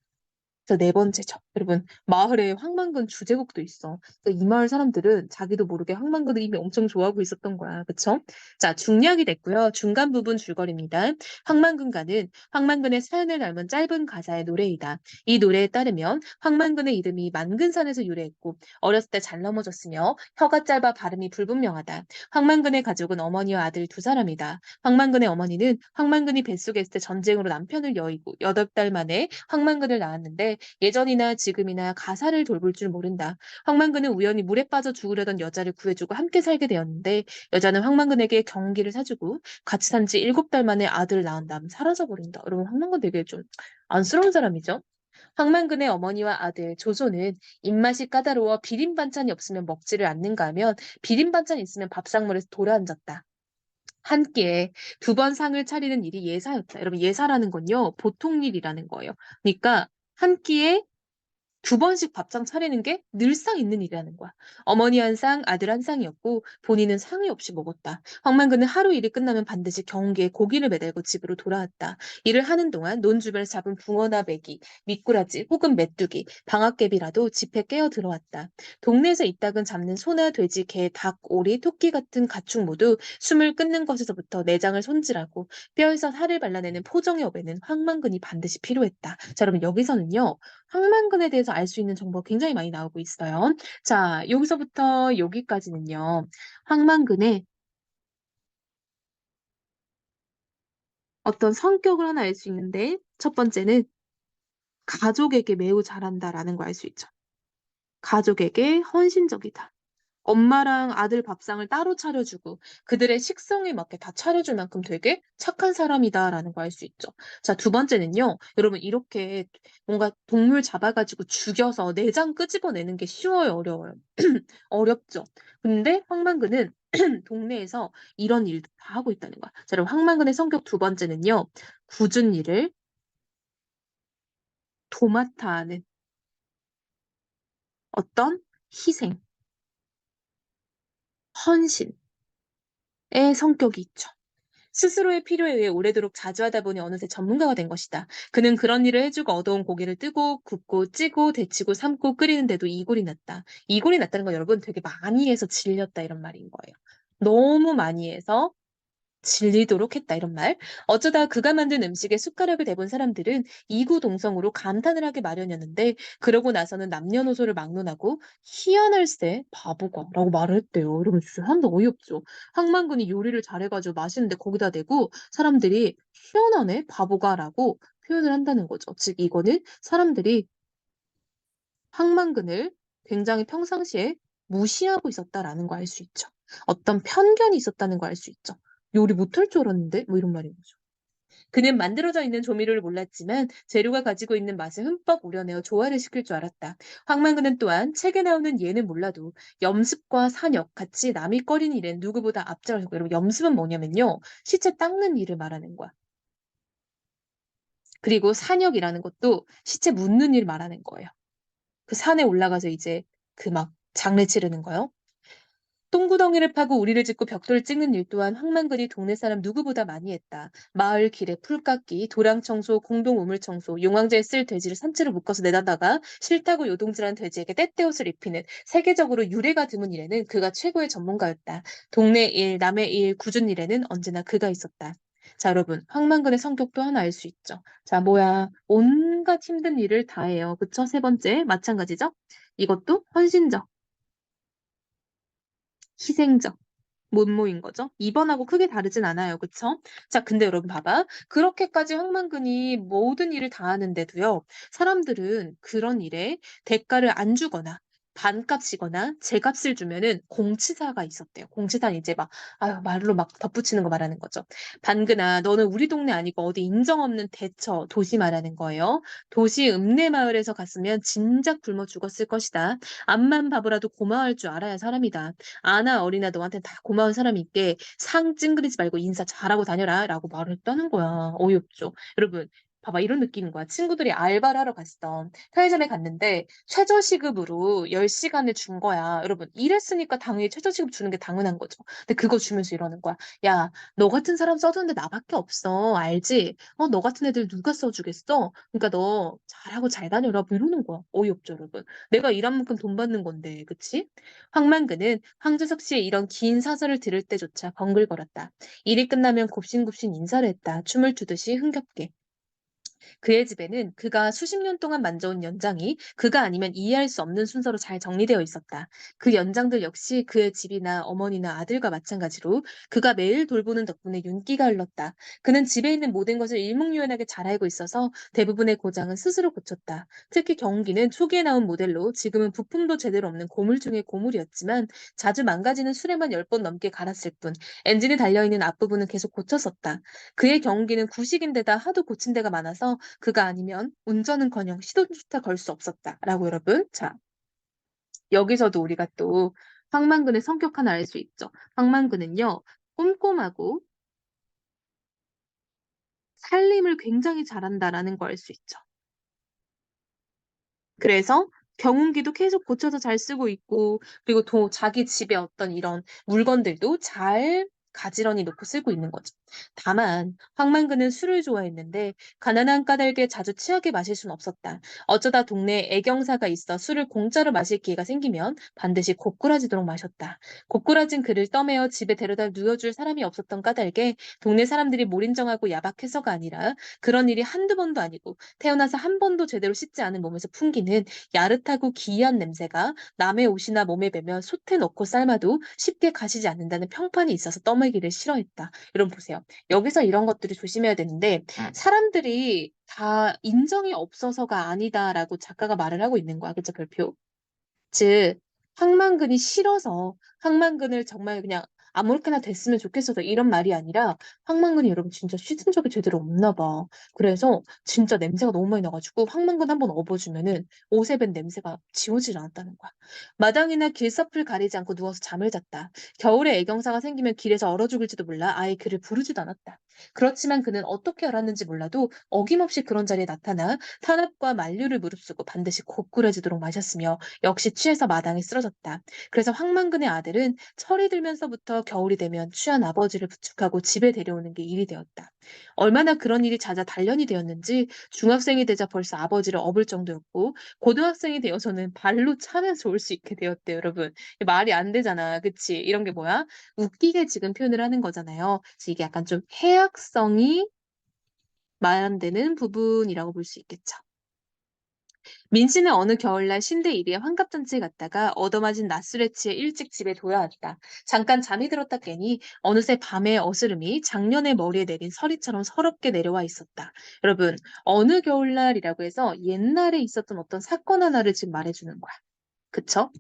자, 네 번째죠. 여러분, 마을에 황만근 주제곡도 있어. 그러니까 이 마을 사람들은 자기도 모르게 황만근을 이미 엄청 좋아하고 있었던 거야. 그쵸? 자, 중략이 됐고요. 중간 부분 줄거리입니다. 황만근가는 황만근의 사연을 닮은 짧은 가사의 노래이다. 이 노래에 따르면 황만근의 이름이 만근산에서 유래했고 어렸을 때 잘 넘어졌으며 혀가 짧아 발음이 불분명하다. 황만근의 가족은 어머니와 아들 두 사람이다. 황만근의 어머니는 황만근이 뱃속에 있을 때 전쟁으로 남편을 여의고 8달 만에 황만근을 낳았는데 예전이나 지금이나 가사를 돌볼 줄 모른다. 황만근은 우연히 물에 빠져 죽으려던 여자를 구해주고 함께 살게 되었는데 여자는 황만근에게 경기를 사주고 같이 산 지 7달 만에 아들을 낳은 다음 사라져버린다. 여러분 황만근 되게 좀 안쓰러운 사람이죠. 황만근의 어머니와 아들 조조는 입맛이 까다로워 비린 반찬이 없으면 먹지를 않는가 하면 비린 반찬이 있으면 밥상머리에서 돌아앉았다. 한 끼에 2번 상을 차리는 일이 예사였다. 여러분 예사라는 건요 보통 일이라는 거예요. 그러니까 한 끼에 두 번씩 밥상 차리는 게 늘상 있는 일이라는 거야. 어머니 한 상, 아들 한 상이었고 본인은 상의 없이 먹었다. 황만근은 하루 일이 끝나면 반드시 경기에 고기를 매달고 집으로 돌아왔다. 일을 하는 동안 논 주변에서 잡은 붕어나 메기, 미꾸라지 혹은 메뚜기, 방앗개비라도 집에 깨어 들어왔다. 동네에서 이따금 잡는 소나 돼지, 개, 닭, 오리, 토끼 같은 가축 모두 숨을 끊는 것에서부터 내장을 손질하고 뼈에서 살을 발라내는 포정의 업에는 황만근이 반드시 필요했다. 자, 여러분 여기서는요. 황만근에 대해서 알 수 있는 정보가 굉장히 많이 나오고 있어요. 자, 여기서부터 여기까지는요. 황만근의 어떤 성격을 하나 알 수 있는데 첫 번째는 가족에게 매우 잘한다라는 거 알 수 있죠. 가족에게 헌신적이다. 엄마랑 아들 밥상을 따로 차려주고 그들의 식성에 맞게 다 차려줄 만큼 되게 착한 사람이다라는 거 알 수 있죠. 자, 두 번째는요. 여러분 이렇게 뭔가 동물 잡아가지고 죽여서 내장 끄집어내는 게 쉬워요, 어려워요? 어렵죠. 근데 황만근은 동네에서 이런 일도 다 하고 있다는 거야. 자, 그럼 황만근의 성격 두 번째는요. 굳은 일을 도맡아 하는 어떤 희생, 헌신의 성격이 있죠. 스스로의 필요에 의해 오래도록 자주 하다 보니 어느새 전문가가 된 것이다. 그는 그런 일을 해주고 얻어온 고기를 뜨고 굽고 찌고 데치고 삶고 끓이는데도 이골이 났다. 이골이 났다는 건 여러분 되게 많이 해서 질렸다 이런 말인 거예요. 너무 많이 해서 질리도록 했다 이런 말. 어쩌다 그가 만든 음식에 숟가락을 대본 사람들은 이구동성으로 감탄을 하기 마련이었는데 그러고 나서는 남녀노소를 막론하고 희한할세 바보가라고 말을 했대요. 이러면 진짜 사람들 어이없죠. 황만근이 요리를 잘해가지고 맛있는데 거기다 대고 사람들이 희한하네 바보가라고 표현을 한다는 거죠. 즉 이거는 사람들이 황만근을 굉장히 평상시에 무시하고 있었다라는 거 알 수 있죠. 어떤 편견이 있었다는 거 알 수 있죠. 요리 못할 줄 알았는데? 뭐 이런 말인 거죠. 그는 만들어져 있는 조미료를 몰랐지만 재료가 가지고 있는 맛을 흠뻑 우려내어 조화를 시킬 줄 알았다. 황만근은 또한 책에 나오는 예는 몰라도 염습과 산역 같이 남이 꺼린 일엔 누구보다 앞장서고 여러분 염습은 뭐냐면요. 시체 닦는 일을 말하는 거야. 그리고 산역이라는 것도 시체 묻는 일 말하는 거예요. 그 산에 올라가서 이제 그 막 장례 치르는 거요. 똥구덩이를 파고 우리를 짓고 벽돌을 찍는 일 또한 황만근이 동네 사람 누구보다 많이 했다. 마을 길에 풀 깎기, 도랑 청소, 공동 우물 청소, 용왕제에 쓸 돼지를 산채로 묶어서 내다다가 싫다고 요동질한 돼지에게 떼떼옷을 입히는 세계적으로 유례가 드문 일에는 그가 최고의 전문가였다. 동네 일, 남의 일, 굳은 일에는 언제나 그가 있었다. 자, 여러분, 황만근의 성격도 하나 알 수 있죠. 자, 뭐야, 온갖 힘든 일을 다 해요. 그쵸? 세 번째, 마찬가지죠? 이것도 헌신적, 희생적. 못 모인 거죠. 2번하고 크게 다르진 않아요. 그쵸? 자, 근데 여러분 봐봐. 그렇게까지 황만근이 모든 일을 다 하는데도요. 사람들은 그런 일에 대가를 안 주거나 반값이거나 제값을 주면은 공치사가 있었대요. 공치사는 이제 막 아유 말로 막 덧붙이는 거 말하는 거죠. 반근아 너는 우리 동네 아니고 어디 인정 없는 대처 도시 말하는 거예요. 도시 읍내 마을에서 갔으면 진작 굶어 죽었을 것이다. 앞만 봐보라도 고마워할 줄 알아야 사람이다. 아나 어리나 너한테 다 고마운 사람이 있게 상 찡그리지 말고 인사 잘하고 다녀라 라고 말을 했다는 거야. 어이없죠. 여러분 봐봐 이런 느낌인 거야. 친구들이 알바를 하러 갔어. 편의점에 갔는데 최저시급으로 10시간을 준 거야. 여러분 일했으니까 당연히 최저시급 주는 게 당연한 거죠. 근데 그거 주면서 이러는 거야. 야, 너 같은 사람 써주는데 나밖에 없어. 알지? 너 같은 애들 누가 써주겠어? 그러니까 너 잘하고 잘 다녀라. 뭐 이러는 거야. 어이없죠, 여러분. 내가 일한 만큼 돈 받는 건데, 그치? 황만근은 황재석 씨의 이런 긴 사설을 들을 때조차 번글거렸다. 일이 끝나면 곱신곱신 인사를 했다. 춤을 추듯이 흥겹게. 그의 집에는 그가 수십 년 동안 만져온 연장이 그가 아니면 이해할 수 없는 순서로 잘 정리되어 있었다. 그 연장들 역시 그의 집이나 어머니나 아들과 마찬가지로 그가 매일 돌보는 덕분에 윤기가 흘렀다. 그는 집에 있는 모든 것을 일목요연하게 잘 알고 있어서 대부분의 고장은 스스로 고쳤다. 특히 경운기는 초기에 나온 모델로 지금은 부품도 제대로 없는 고물 중의 고물이었지만 자주 망가지는 수레만 10번 넘게 갈았을 뿐 엔진이 달려있는 앞부분은 계속 고쳤었다. 그의 경운기는 구식인데다 하도 고친 데가 많아서 그가 아니면 운전은커녕 시도조차 걸 수 없었다라고 여러분. 자, 여기서도 우리가 또 황만근의 성격 하나 알 수 있죠. 황만근은요. 꼼꼼하고 살림을 굉장히 잘한다라는 거 알 수 있죠. 그래서 경운기도 계속 고쳐서 잘 쓰고 있고 그리고 또 자기 집에 어떤 이런 물건들도 잘 가지런히 놓고 쓰고 있는 거죠. 다만 황만근은 술을 좋아했는데 가난한 까닭에 자주 취하게 마실 순 없었다. 어쩌다 동네에 애경사가 있어 술을 공짜로 마실 기회가 생기면 반드시 고꾸라지도록 마셨다. 고꾸라진 그를 떠매어 집에 데려다 누워줄 사람이 없었던 까닭에 동네 사람들이 몰인정하고 야박해서가 아니라 그런 일이 한두 번도 아니고 태어나서 한 번도 제대로 씻지 않은 몸에서 풍기는 야릇하고 기이한 냄새가 남의 옷이나 몸에 배면 솥에 넣고 삶아도 쉽게 가시지 않는다는 평판이 있어서 떠먹이를 싫어했다. 여러분 보세요. 여기서 이런 것들을 조심해야 되는데 사람들이 다 인정이 없어서가 아니다라고 작가가 말을 하고 있는 거야. 그쵸, 별표. 즉 황만근이 싫어서 황만근을 정말 그냥 아무렇게나 됐으면 좋겠어서 이런 말이 아니라 황만근이 여러분 진짜 씻은 적이 제대로 없나 봐. 그래서 진짜 냄새가 너무 많이 나가지고 황만근 한번 업어주면은 옷에 밴 냄새가 지워지질 않았다는 거야. 마당이나 길섭을 가리지 않고 누워서 잠을 잤다. 겨울에 애경사가 생기면 길에서 얼어 죽을지도 몰라 아예 그를 부르지도 않았다. 그렇지만 그는 어떻게 알았는지 몰라도 어김없이 그런 자리에 나타나 탄압과 만류를 무릅쓰고 반드시 고꾸라지도록 마셨으며 역시 취해서 마당에 쓰러졌다. 그래서 황만근의 아들은 철이 들면서부터 겨울이 되면 취한 아버지를 부축하고 집에 데려오는 게 일이 되었다. 얼마나 그런 일이 잦아 단련이 되었는지 중학생이 되자 벌써 아버지를 업을 정도였고 고등학생이 되어서는 발로 차면서 올 수 있게 되었대요, 여러분. 말이 안 되잖아. 그치? 이런 게 뭐야? 웃기게 지금 표현을 하는 거잖아요. 그래서 이게 약간 좀 해악성이 마련되는 부분이라고 볼 수 있겠죠. 민씨는 어느 겨울날 신대 이리에 환갑잔치에 갔다가 얻어맞은 낮술에 취해 일찍 집에 돌아왔다. 잠깐 잠이 들었다 깨니 어느새 밤의 어스름이 작년에 머리에 내린 서리처럼 서럽게 내려와 있었다. 여러분, 어느 겨울날이라고 해서 옛날에 있었던 어떤 사건 하나를 지금 말해주는 거야. 그쵸?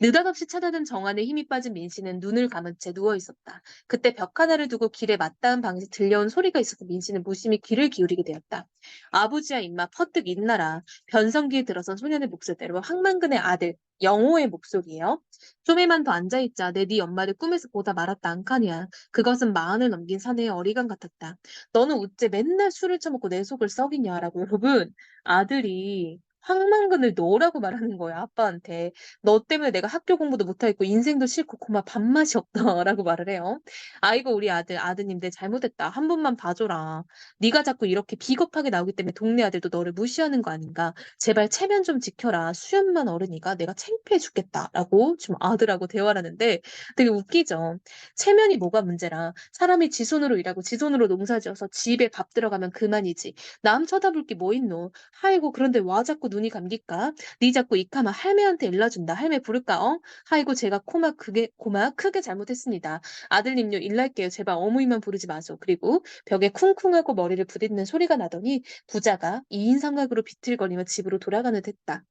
느닷없이 찾아든 정안에 힘이 빠진 민씨는 눈을 감은 채 누워 있었다. 그때 벽 하나를 두고 길에 맞닿은 방에서 들려온 소리가 있어서 민씨는 무심히 귀를 기울이게 되었다. 아버지야 임마 퍼뜩 있나라. 변성기에 들어선 소년의 목소리대로 황만근의 아들 영호의 목소리예요. 좀에만 더 앉아있자. 내 네 엄마를 꿈에서 보다 말았다 안카니야. 그것은 마흔을 넘긴 사내의 어리광 같았다. 너는 어째 맨날 술을 처먹고 내 속을 썩이냐라고 여러분 아들이 황만근을 너라고 말하는 거야 아빠한테. 너 때문에 내가 학교 공부도 못하겠고 인생도 싫고 고마 밥맛이 없다라고 말을 해요. 아이고 우리 아드님 내 잘못했다. 한 번만 봐줘라. 네가 자꾸 이렇게 비겁하게 나오기 때문에 동네 아들도 너를 무시하는 거 아닌가. 제발 체면 좀 지켜라. 수염만 어른이가 내가 창피해 죽겠다라고 지금 아들하고 대화를 하는데 되게 웃기죠. 체면이 뭐가 문제라. 사람이 지 손으로 일하고 지 손으로 농사지어서 집에 밥 들어가면 그만이지. 남 쳐다볼 게 뭐 있노. 아이고 그런데 와 자꾸 눈이 감길까. 네 자꾸 이카마 할매한테 일러준다. 할매 부를까? 어? 아이고 제가 고마 크게 잘못했습니다. 아들님요 일날게요. 제발 어머니만 부르지 마소. 그리고 벽에 쿵쿵하고 머리를 부딪는 소리가 나더니 부자가 2인 삼각으로 비틀거리며 집으로 돌아가는 듯했다.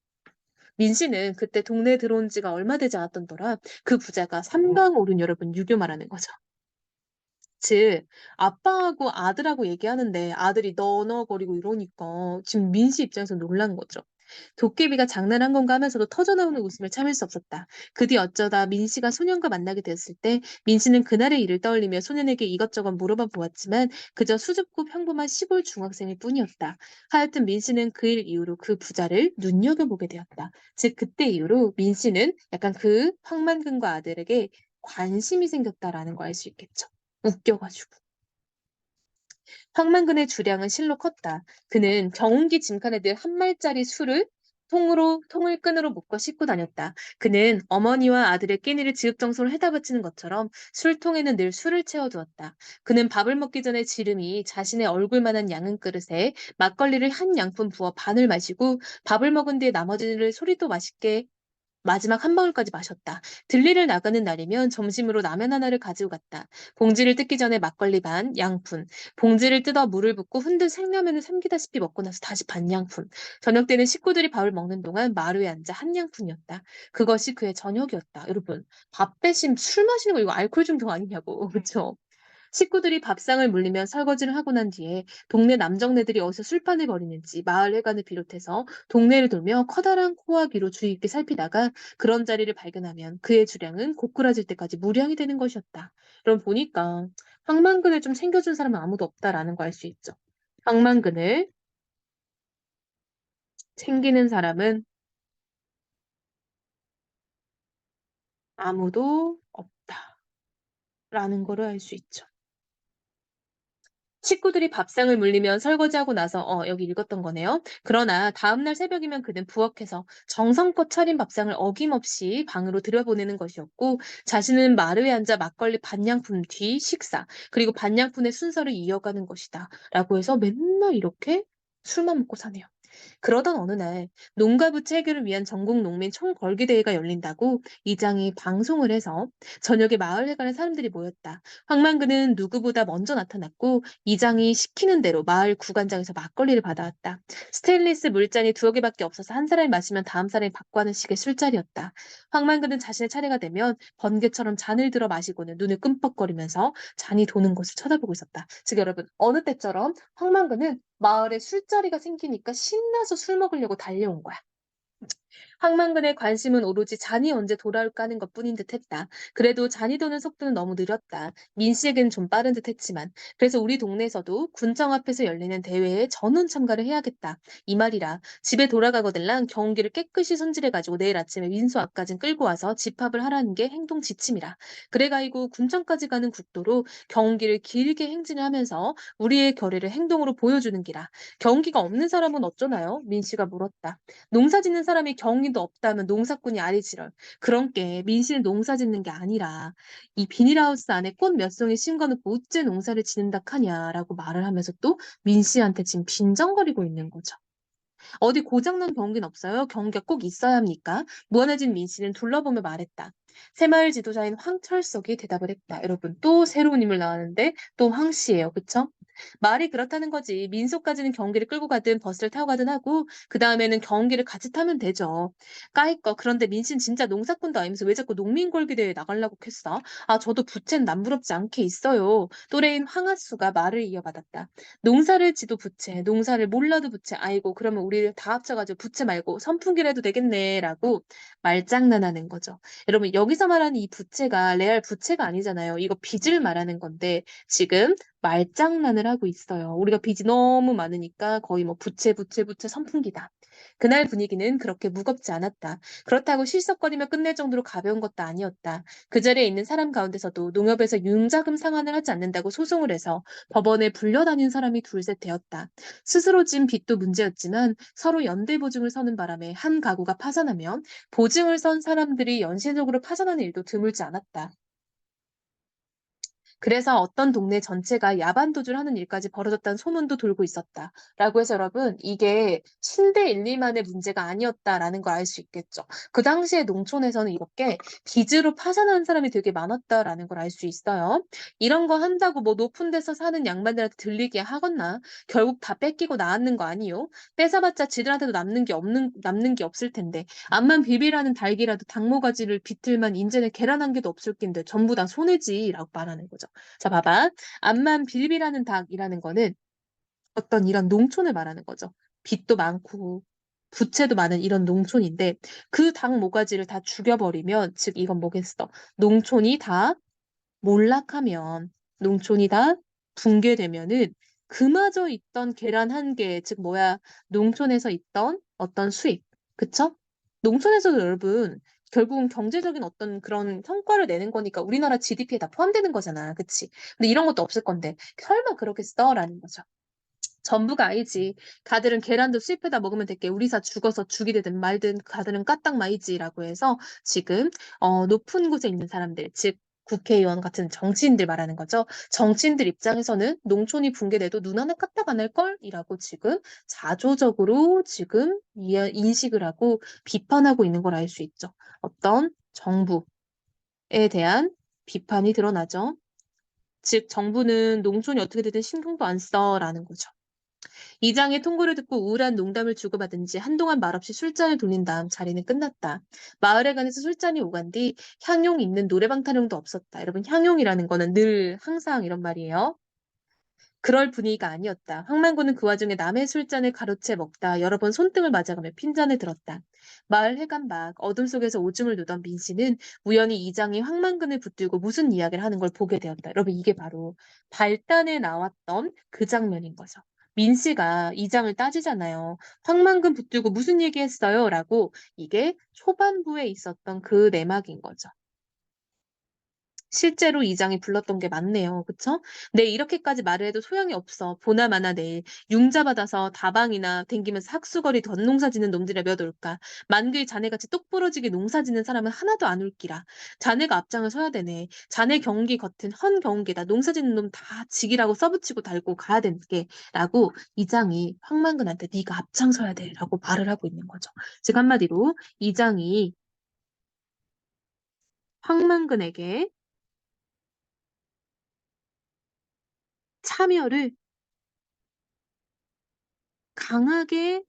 민 씨는 그때 동네에 들어온 지가 얼마 되지 않았던더라. 그 부자가 삼강오륜 여러분 유교 말하는 거죠. 즉 아빠하고 아들하고 얘기하는데 아들이 너너거리고 이러니까 지금 민씨 입장에서 놀란 거죠. 도깨비가 장난한 건가 하면서도 터져나오는 웃음을 참을 수 없었다. 그 뒤 어쩌다 민 씨가 소년과 만나게 되었을 때 민 씨는 그날의 일을 떠올리며 소년에게 이것저것 물어봐 보았지만 그저 수줍고 평범한 시골 중학생일 뿐이었다. 하여튼 민 씨는 그 일 이후로 그 부자를 눈여겨보게 되었다. 즉 그때 이후로 민 씨는 약간 그 황만근과 아들에게 관심이 생겼다라는 걸 알 수 있겠죠. 웃겨가지고. 황만근의 주량은 실로 컸다. 그는 경운기 짐칸에 늘 한 말짜리 술을 통을 끈으로 묶어 싣고 다녔다. 그는 어머니와 아들의 끼니를 지읒정성으로 해다 바치는 것처럼 술통에는 늘 술을 채워두었다. 그는 밥을 먹기 전에 지름이 자신의 얼굴만한 양은 그릇에 막걸리를 한 양푼 부어 반을 마시고 밥을 먹은 뒤에 나머지를 소리도 맛있게 마지막 한 방울까지 마셨다. 들리를 나가는 날이면 점심으로 라면 하나를 가지고 갔다. 봉지를 뜯기 전에 막걸리 반, 양푼. 봉지를 뜯어 물을 붓고 흔든 생라면을 삼키다시피 먹고 나서 다시 반 양푼. 저녁 때는 식구들이 밥을 먹는 동안 마루에 앉아 한 양푼이었다. 그것이 그의 저녁이었다. 여러분, 밥 대신 술 마시는 거 이거 알코올 중독 아니냐고. 그쵸? 식구들이 밥상을 물리며 설거지를 하고 난 뒤에 동네 남정네들이 어디서 술판을 벌이는지 마을 회관을 비롯해서 동네를 돌며 커다란 코와 귀로 주의 깊게 살피다가 그런 자리를 발견하면 그의 주량은 고꾸라질 때까지 무량이 되는 것이었다. 그럼 보니까 황만근을 좀 챙겨준 사람은 아무도 없다라는 거 알 수 있죠. 황만근을 챙기는 사람은 아무도 없다라는 거를 알 수 있죠. 식구들이 밥상을 물리면 설거지하고 나서 여기 읽었던 거네요. 그러나 다음날 새벽이면 그는 부엌에서 정성껏 차린 밥상을 어김없이 방으로 들여보내는 것이었고 자신은 마루에 앉아 막걸리 반냥품 뒤 식사 그리고 반냥푼의 순서를 이어가는 것이다 라고 해서 맨날 이렇게 술만 먹고 사네요. 그러던 어느 날 농가 부채 해결을 위한 전국 농민 총궐기 대회가 열린다고 이장이 방송을 해서 저녁에 마을 회관에 사람들이 모였다. 황만그는 누구보다 먼저 나타났고 이장이 시키는 대로 마을 구간장에서 막걸리를 받아왔다. 스테인리스 물잔이 두어 개밖에 없어서 한 사람이 마시면 다음 사람이 받고 하는 식의 술자리였다. 황만그는 자신의 차례가 되면 번개처럼 잔을 들어 마시고는 눈을 끔뻑거리면서 잔이 도는 곳을 쳐다보고 있었다. 즉 여러분 어느 때처럼 황만그는 마을에 술자리가 생기니까 신나서 술 먹으려고 달려온 거야. 황만근의 관심은 오로지 잔이 언제 돌아올까 하는 것뿐인 듯했다. 그래도 잔이 도는 속도는 너무 느렸다. 민 씨에겐 좀 빠른 듯했지만 그래서 우리 동네에서도 군청 앞에서 열리는 대회에 전원 참가를 해야겠다. 이 말이라 집에 돌아가거들랑 경운기를 깨끗이 손질해가지고 내일 아침에 민수 앞까지 끌고 와서 집합을 하라는 게 행동 지침이라. 그래가지고 군청까지 가는 국도로 경운기를 길게 행진을 하면서 우리의 결의를 행동으로 보여주는 기라. 경운기가 없는 사람은 어쩌나요? 민 씨가 물었다. 농사 짓는 사람이 경기도 없다면 농사꾼이 아니지럴. 그런 게 민실 농사 짓는 게 아니라 이 비닐하우스 안에 꽃 몇 송이 심어놓고 어째 농사를 지는다 카냐라고 말을 하면서 또 민 씨한테 지금 빈정거리고 있는 거죠. 어디 고장난 경기는 없어요? 경기가 꼭 있어야 합니까? 무한해진 민 씨는 둘러보며 말했다. 새마을 지도자인 황철석이 대답을 했다. 여러분 또 새로운 인물 나왔는데 또 황 씨예요. 그쵸? 말이 그렇다는 거지. 민소까지는 경기를 끌고 가든 버스를 타고 가든 하고 그 다음에는 경기를 같이 타면 되죠. 까이 거. 그런데 민씨는 진짜 농사꾼도 아니면서 왜 자꾸 농민골기대회에 나가려고 했어? 아 저도 부채는 남부럽지 않게 있어요. 또래인 황하수가 말을 이어받았다. 농사를 지도 부채, 농사를 몰라도 부채. 아이고 그러면 우리 다 합쳐가지고 부채 말고 선풍기라도 되겠네라고 말장난하는 거죠. 여러분 여기서 말하는 이 부채가 레알 부채가 아니잖아요. 이거 빚을 말하는 건데 지금 말장난을 하고 있어요. 우리가 빚이 너무 많으니까 거의 뭐 부채 선풍기다. 그날 분위기는 그렇게 무겁지 않았다. 그렇다고 실석거리며 끝낼 정도로 가벼운 것도 아니었다. 그 자리에 있는 사람 가운데서도 농협에서 융자금 상환을 하지 않는다고 소송을 해서 법원에 불려다닌 사람이 둘셋 되었다. 스스로 진 빚도 문제였지만 서로 연대 보증을 서는 바람에 한 가구가 파산하면 보증을 선 사람들이 연쇄적으로 파산하는 일도 드물지 않았다. 그래서 어떤 동네 전체가 야반 도주를 하는 일까지 벌어졌다는 소문도 돌고 있었다. 라고 해서 여러분, 이게 침대 1, 2만의 문제가 아니었다라는 걸 알 수 있겠죠. 그 당시에 농촌에서는 이렇게 빚으로 파산하는 사람이 되게 많았다라는 걸 알 수 있어요. 이런 거 한다고 뭐 높은 데서 사는 양반들한테 들리게 하겠나? 결국 다 뺏기고 나왔는 거 아니요? 뺏어봤자 지들한테도 남는 게 없을 텐데. 암만 비비라는 달기라도 당모가지를 비틀만 인제는 계란 한 개도 없을 낀데 전부 다 손해지라고 말하는 거죠. 자, 봐봐. 암만 빌비라는 닭이라는 거는 어떤 이런 농촌을 말하는 거죠. 빚도 많고 부채도 많은 이런 농촌인데 그 닭 모가지를 다 죽여버리면 즉 이건 뭐겠어? 농촌이 다 몰락하면 농촌이 다 붕괴되면은 그마저 있던 계란 한 개, 즉 뭐야 농촌에서 있던 어떤 수익, 그쵸? 농촌에서도 여러분 결국은 경제적인 어떤 그런 성과를 내는 거니까 우리나라 GDP에 다 포함되는 거잖아, 그치? 근데 이런 것도 없을 건데 설마 그러겠어라는 거죠. 전부가 아니지. 가들은 계란도 수입해다 먹으면 될게 우리사 죽어서 죽이 되든 말든 가들은 까딱마이지라고 해서 지금 높은 곳에 있는 사람들, 즉 국회의원 같은 정치인들 말하는 거죠. 정치인들 입장에서는 농촌이 붕괴돼도 눈 하나 까딱 안 할 걸이라고 지금 자조적으로 지금 인식을 하고 비판하고 있는 걸 알 수 있죠. 어떤 정부에 대한 비판이 드러나죠. 즉 정부는 농촌이 어떻게 되든 신경도 안 써라는 거죠. 이장의 통고를 듣고 우울한 농담을 주고받은 지 한동안 말없이 술잔을 돌린 다음 자리는 끝났다. 마을에 관해서 술잔이 오간 뒤 향용 있는 노래방 타령도 없었다. 여러분 향용이라는 거는 늘 항상 이런 말이에요. 그럴 분위기가 아니었다. 황만구는 그 와중에 남의 술잔을 가로채 먹다 여러 번 손등을 맞아가며 핀잔을 들었다. 마을 회관 밖 어둠 속에서 오줌을 누던 민 씨는 우연히 이장이 황만근을 붙들고 무슨 이야기를 하는 걸 보게 되었다. 여러분 이게 바로 발단에 나왔던 그 장면인 거죠. 민 씨가 이장을 따지잖아요. "황만근 붙들고 무슨 얘기했어요?" 라고. 이게 초반부에 있었던 그 내막인 거죠. 실제로 이장이 불렀던 게 맞네요. 그쵸? "네 이렇게까지 말을 해도 소용이 없어. 보나마나 내일 융자 받아서 다방이나 댕기면서 학수거리 덧농사짓는 놈들이 몇 올까. 만길 자네같이 똑부러지게 농사짓는 사람은 하나도 안 올기라. 자네가 앞장을 서야 되네. 자네 경기 겉은 헌 경기다. 농사짓는 놈 다 직이라고 써붙이고 달고 가야 되게." 라고 이장이 황만근한테 "네가 앞장서야 돼." 라고 말을 하고 있는 거죠. 즉 한마디로 이장이 황만근에게 참여를 강하게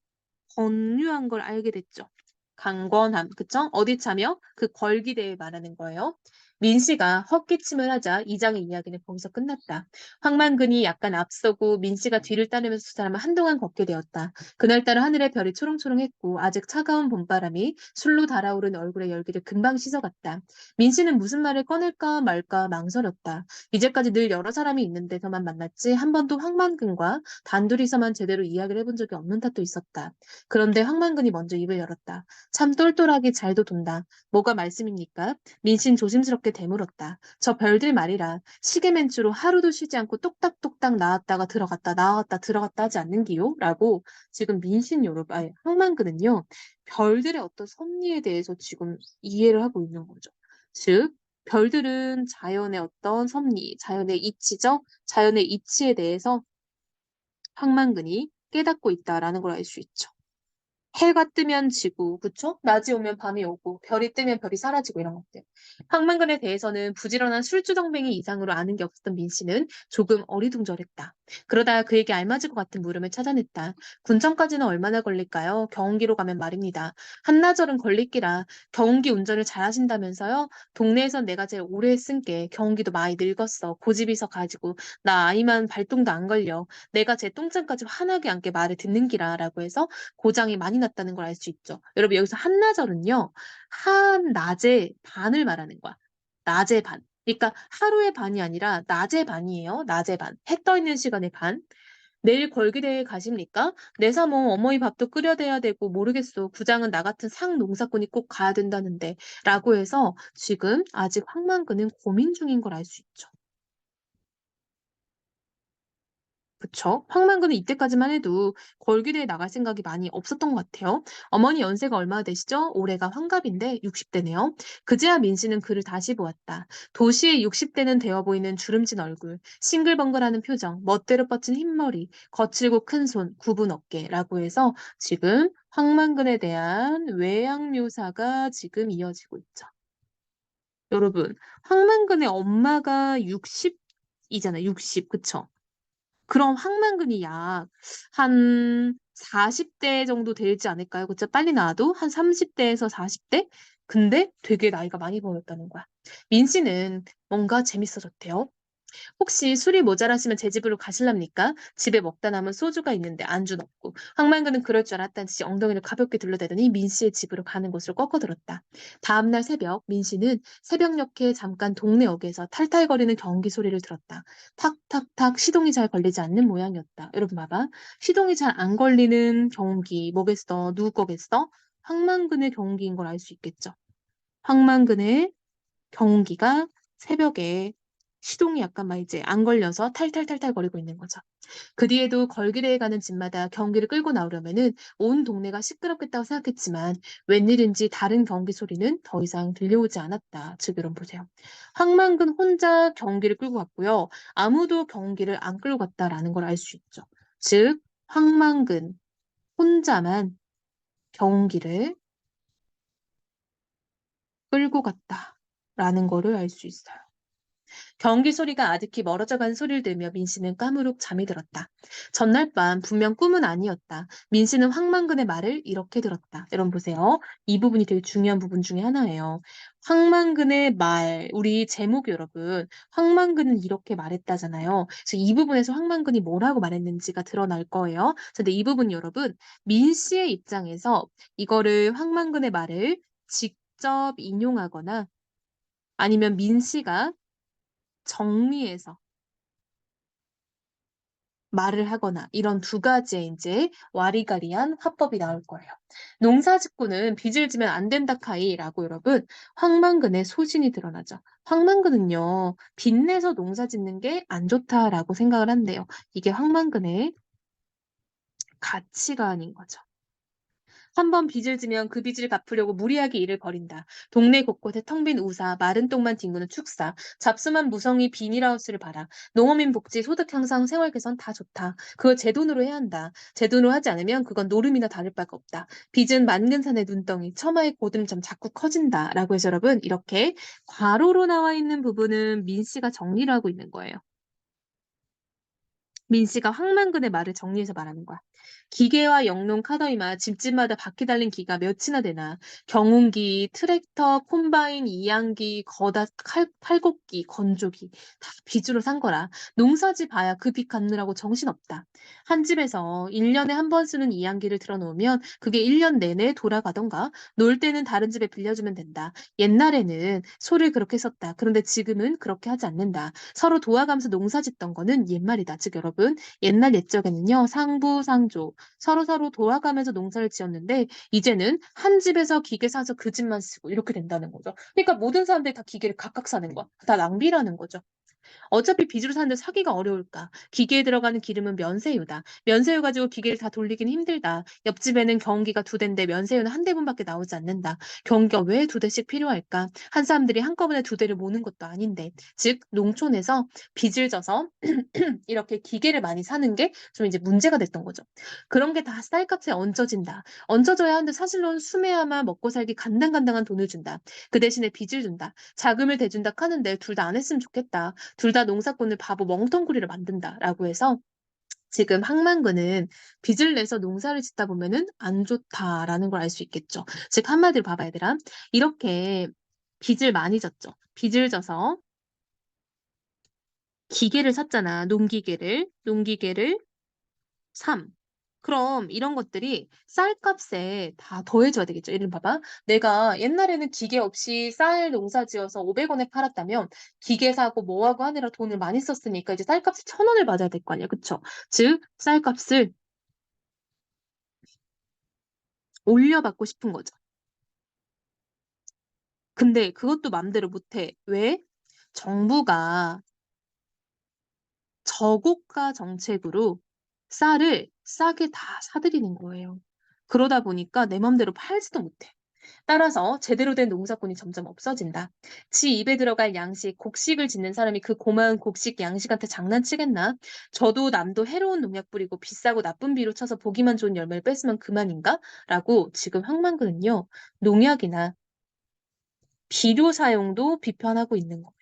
권유한 걸 알게 됐죠. 강권함, 그쵸? 어디 참여? 그 걸기대회 말하는 거예요. 민 씨가 헛기침을 하자 이장의 이야기는 거기서 끝났다. 황만근이 약간 앞서고 민 씨가 뒤를 따르면서 두 사람은 한동안 걷게 되었다. 그날따라 하늘의 별이 초롱초롱했고 아직 차가운 봄바람이 술로 달아오른 얼굴의 열기를 금방 씻어갔다. 민 씨는 무슨 말을 꺼낼까 말까 망설였다. 이제까지 늘 여러 사람이 있는 데서만 만났지 한 번도 황만근과 단둘이서만 제대로 이야기를 해본 적이 없는 탓도 있었다. 그런데 황만근이 먼저 입을 열었다. 참 똘똘하게 잘도 돈다. 뭐가 말씀입니까? 민신 조심스럽게 되물었다. 저 별들 말이라 시계맨주로 하루도 쉬지 않고 똑딱똑딱 나왔다가 들어갔다 나왔다 들어갔다 하지 않는기요? 라고 지금 민신 요로, 아니, 황만근은요. 별들의 어떤 섭리에 대해서 지금 이해를 하고 있는 거죠. 즉 별들은 자연의 어떤 섭리, 자연의 이치죠? 자연의 이치에 대해서 황만근이 깨닫고 있다라는 걸 알 수 있죠. 해가 뜨면 지고, 그쵸? 낮이 오면 밤이 오고, 별이 뜨면 별이 사라지고 이런 것들. 황만근에 대해서는 부지런한 술주정뱅이 이상으로 아는 게 없었던 민 씨는 조금 어리둥절했다. 그러다 그에게 알맞을 것 같은 물음을 찾아냈다. 군청까지는 얼마나 걸릴까요? 경운기로 가면 말입니다. 한나절은 걸릴기라. 경운기 운전을 잘하신다면서요? 동네에선 내가 제일 오래 쓴 게 경운기도 많이 늙었어. 고집이서 가지고 나 아이만 발동도 안 걸려. 내가 제 똥장까지 환하게 앉게 말을 듣는기라 라고 해서 고장이 많이 났다는 걸 알 수 있죠. 여러분 여기서 한나절은요. 한낮의 반을 말하는 거야. 낮의 반. 그러니까 하루의 반이 아니라 낮의 반이에요. 낮의 반. 해 떠 있는 시간의 반. "내일 걸기대회 가십니까? 내 사모 어머니 밥도 끓여대야 되고 모르겠소. 구장은 나 같은 상농사꾼이 꼭 가야 된다는데." 라고 해서 지금 아직 황만근은 고민 중인 걸 알 수 있죠. 그쵸. 황만근은 이때까지만 해도 걸그대에 나갈 생각이 많이 없었던 것 같아요. 어머니 연세가 얼마나 되시죠? 올해가 환갑인데 60대네요. 그제야 민씨는 그를 다시 보았다. 도시의 60대는 되어 보이는 주름진 얼굴, 싱글벙글하는 표정, 멋대로 뻗친 흰머리, 거칠고 큰 손, 굽은 어깨라고 해서 지금 황만근에 대한 외양 묘사가 지금 이어지고 있죠. 여러분, 황만근의 엄마가 60이잖아요. 60, 그쵸? 그럼 황만근이 약 한 40대 정도 되지 않을까요? 그쵸? 빨리 나와도 한 30대에서 40대? 근데 되게 나이가 많이 보였다는 거야. 민 씨는 뭔가 재밌어졌대요. "혹시 술이 모자라시면 제 집으로 가실랍니까? 집에 먹다 남은 소주가 있는데 안주는 없고." 황만근은 그럴 줄 알았다는 듯이 엉덩이를 가볍게 둘러대더니 민 씨의 집으로 가는 곳으로 꺾어들었다. 다음 날 새벽 민 씨는 새벽녘에 잠깐 동네 역에서 탈탈거리는 경기 소리를 들었다. 탁탁탁 시동이 잘 걸리지 않는 모양이었다. 여러분 봐봐. 시동이 잘 안 걸리는 경운기 뭐겠어? 누구 거겠어? 황만근의 경운기인 걸 알 수 있겠죠. 황만근의 경운기가 새벽에 시동이 약간 막 이제 안 걸려서 탈탈탈탈 거리고 있는 거죠. 그 뒤에도 걸그레에 가는 집마다 경기를 끌고 나오려면은 온 동네가 시끄럽겠다고 생각했지만 웬일인지 다른 경기 소리는 더 이상 들려오지 않았다. 즉 여러분 보세요. 황만근 혼자 경기를 끌고 갔고요. 아무도 경기를 안 끌고 갔다라는 걸 알 수 있죠. 즉 황만근 혼자만 경기를 끌고 갔다라는 거를 알 수 있어요. 경기 소리가 아득히 멀어져 가는 소리를 들으며 민씨는 까무룩 잠이 들었다. 전날 밤 분명 꿈은 아니었다. 민씨는 황만근의 말을 이렇게 들었다. 여러분 보세요. 이 부분이 되게 중요한 부분 중에 하나예요. 황만근의 말, 우리 제목 여러분. 황만근은 이렇게 말했다잖아요. 그래서 이 부분에서 황만근이 뭐라고 말했는지가 드러날 거예요. 근데 이 부분 여러분, 민씨의 입장에서 이거를 황만근의 말을 직접 인용하거나 아니면 민씨가 정리해서 말을 하거나 이런 두 가지의 이제 와리가리한 화법이 나올 거예요. 농사짓고는 빚을 지면 안 된다 카이라고 여러분 황만근의 소신이 드러나죠. 황만근은요 빚내서 농사짓는 게 안 좋다라고 생각을 한대요. 이게 황만근의 가치관인 거죠. 한 번 빚을 지면 그 빚을 갚으려고 무리하게 일을 벌인다. 동네 곳곳에 텅 빈 우사, 마른 똥만 뒹구는 축사, 잡수만 무성의 비닐하우스를 봐라. 농어민 복지, 소득 향상, 생활 개선 다 좋다. 그걸 제 돈으로 해야 한다. 제 돈으로 하지 않으면 그건 노름이나 다를 바가 없다. 빚은 만근산의 눈덩이, 처마의 고름점 자꾸 커진다. 라고 해서 여러분 이렇게 괄호로 나와 있는 부분은 민 씨가 정리를 하고 있는 거예요. 민 씨가 황만근의 말을 정리해서 말하는 거야. 기계와 영농 카더이마 집집마다 바퀴 달린 기가 몇이나 되나. 경운기, 트랙터, 콤바인, 이양기, 거다 팔곡기, 건조기 다 빚으로 산 거라. 농사지 봐야 그 빚 갚느라고 정신없다. 한 집에서 1년에 한 번 쓰는 이양기를 틀어놓으면 그게 1년 내내 돌아가던가 놀 때는 다른 집에 빌려주면 된다. 옛날에는 소를 그렇게 썼다. 그런데 지금은 그렇게 하지 않는다. 서로 도와가면서 농사 짓던 거는 옛말이다. 즉 여러분 옛날 옛적에는요 상부상조 서로서로 도와가면서 농사를 지었는데 이제는 한 집에서 기계 사서 그 집만 쓰고 이렇게 된다는 거죠. 그러니까 모든 사람들이 다 기계를 각각 사는 거야. 다 낭비라는 거죠. 어차피 빚으로 사는데 사기가 어려울까? 기계에 들어가는 기름은 면세유다. 면세유 가지고 기계를 다 돌리긴 힘들다. 옆집에는 경운기가 2대인데 면세유는 한 대분밖에 나오지 않는다. 경운기가 왜 2대씩 필요할까? 한 사람들이 한꺼번에 2대를 모는 것도 아닌데. 즉 농촌에서 빚을 져서 이렇게 기계를 많이 사는 게 좀 이제 문제가 됐던 거죠. 그런 게 다 쌀값에 얹어진다. 얹어져야 하는데 사실로는 수매야만 먹고 살기 간당간당한 돈을 준다. 그 대신에 빚을 준다. 자금을 대준다 하는데 둘 다 안 했으면 좋겠다. 둘 다 농사꾼을 바보 멍텅구리를 만든다라고 해서 지금 항만근은 빚을 내서 농사를 짓다 보면은 안 좋다라는 걸 알 수 있겠죠. 즉 한마디로 봐봐 얘들아. 이렇게 빚을 많이 졌죠. 빚을 져서 기계를 샀잖아. 농기계를 3. 그럼 이런 것들이 쌀값에 다 더해져야 되겠죠. 예를 봐봐. 내가 옛날에는 기계 없이 쌀 농사 지어서 500원에 팔았다면 기계 사고 뭐하고 하느라 돈을 많이 썼으니까 이제 쌀값이 1,000원을 맞아야 될 거 아니야. 그쵸? 즉 쌀값을 올려받고 싶은 거죠. 근데 그것도 맘대로 못해. 왜? 정부가 저고가 정책으로 쌀을 싸게 다 사들이는 거예요. 그러다 보니까 내 맘대로 팔지도 못해. 따라서 제대로 된 농사꾼이 점점 없어진다. 지 입에 들어갈 양식, 곡식을 짓는 사람이 그 고마운 곡식 양식한테 장난치겠나? 저도 남도 해로운 농약 뿌리고 비싸고 나쁜 비료 쳐서 보기만 좋은 열매를 뺐으면 그만인가? 라고 지금 황만근은요, 농약이나 비료 사용도 비판하고 있는 거예요.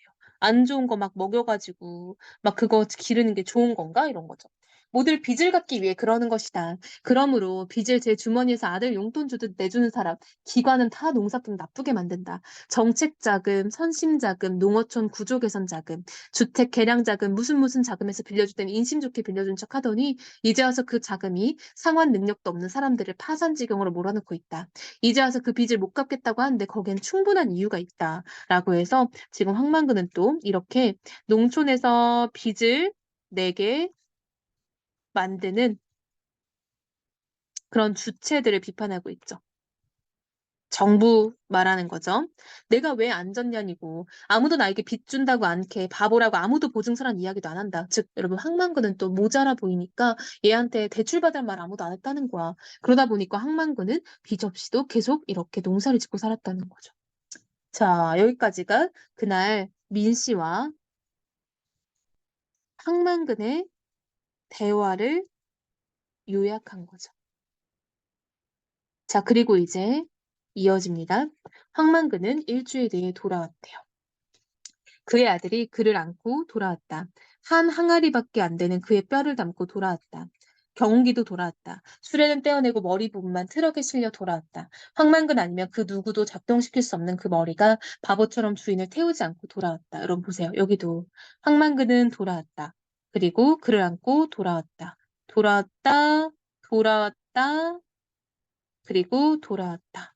안 좋은 거 막 먹여가지고 막 그거 기르는 게 좋은 건가? 이런 거죠. 모두 빚을 갚기 위해 그러는 것이다. 그러므로 빚을 제 주머니에서 아들 용돈 주듯 내주는 사람, 기관은 다 농사꾼 나쁘게 만든다. 정책 자금, 선심 자금, 농어촌 구조 개선 자금, 주택 개량 자금, 무슨 자금에서 빌려줄 땐 인심 좋게 빌려준 척 하더니 이제 와서 그 자금이 상환 능력도 없는 사람들을 파산지경으로 몰아넣고 있다. 이제 와서 그 빚을 못 갚겠다고 하는데 거기엔 충분한 이유가 있다라고 해서 지금 황만근은 또 이렇게 농촌에서 빚을 내게 만드는 그런 주체들을 비판하고 있죠. 정부 말하는 거죠. 내가 왜 안 졌냐니고 아무도 나에게 빚 준다고 않게 바보라고 아무도 보증서란 이야기도 안 한다. 즉 여러분 황만근은 또 모자라 보이니까 얘한테 대출받을 말 아무도 안 했다는 거야. 그러다 보니까 황만근은 빚 없이도 계속 이렇게 농사를 짓고 살았다는 거죠. 자, 여기까지가 그날 민 씨와 황만근의 대화를 요약한 거죠. 자, 그리고 이제 이어집니다. 황만근은 일주일 뒤에 돌아왔대요. 그의 아들이 그를 안고 돌아왔다. 한 항아리밖에 안 되는 그의 뼈를 담고 돌아왔다. 경운기도 돌아왔다. 수레는 떼어내고 머리 부분만 트럭에 실려 돌아왔다. 황만근 아니면 그 누구도 작동시킬 수 없는 그 머리가 바보처럼 주인을 태우지 않고 돌아왔다. 여러분 보세요. 여기도 황만근은 돌아왔다. 그리고 그를 안고 돌아왔다. 돌아왔다. 돌아왔다. 그리고 돌아왔다.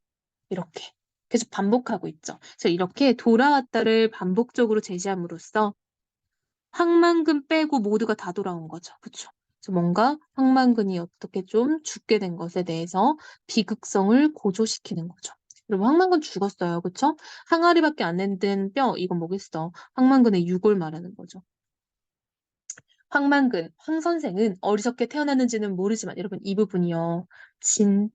이렇게 계속 반복하고 있죠. 그래서 이렇게 돌아왔다를 반복적으로 제시함으로써 황만금 빼고 모두가 다 돌아온 거죠. 그쵸? 뭔가 황만근이 어떻게 좀 죽게 된 것에 대해서 비극성을 고조시키는 거죠. 여러분 황만근 죽었어요. 그쵸? 항아리밖에 안 된 뼈 이건 뭐겠어. 황만근의 유골 말하는 거죠. 황만근, 황 선생은 어리석게 태어났는지는 모르지만 여러분 이 부분이요. 진짜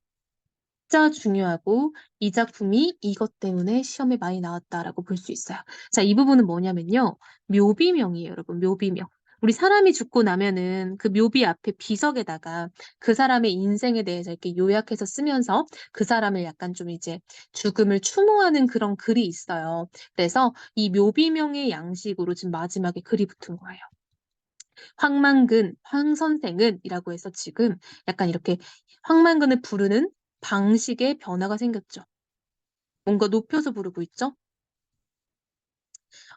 중요하고 이 작품이 이것 때문에 시험에 많이 나왔다라고 볼 수 있어요. 자, 이 부분은 뭐냐면요. 묘비명이에요, 여러분. 묘비명. 우리 사람이 죽고 나면은 그 묘비 앞에 비석에다가 그 사람의 인생에 대해서 이렇게 요약해서 쓰면서 그 사람을 약간 좀 이제 죽음을 추모하는 그런 글이 있어요. 그래서 이 묘비명의 양식으로 지금 마지막에 글이 붙은 거예요. 황만근, 황 선생은 이라고 해서 지금 약간 이렇게 황만근을 부르는 방식의 변화가 생겼죠. 뭔가 높여서 부르고 있죠.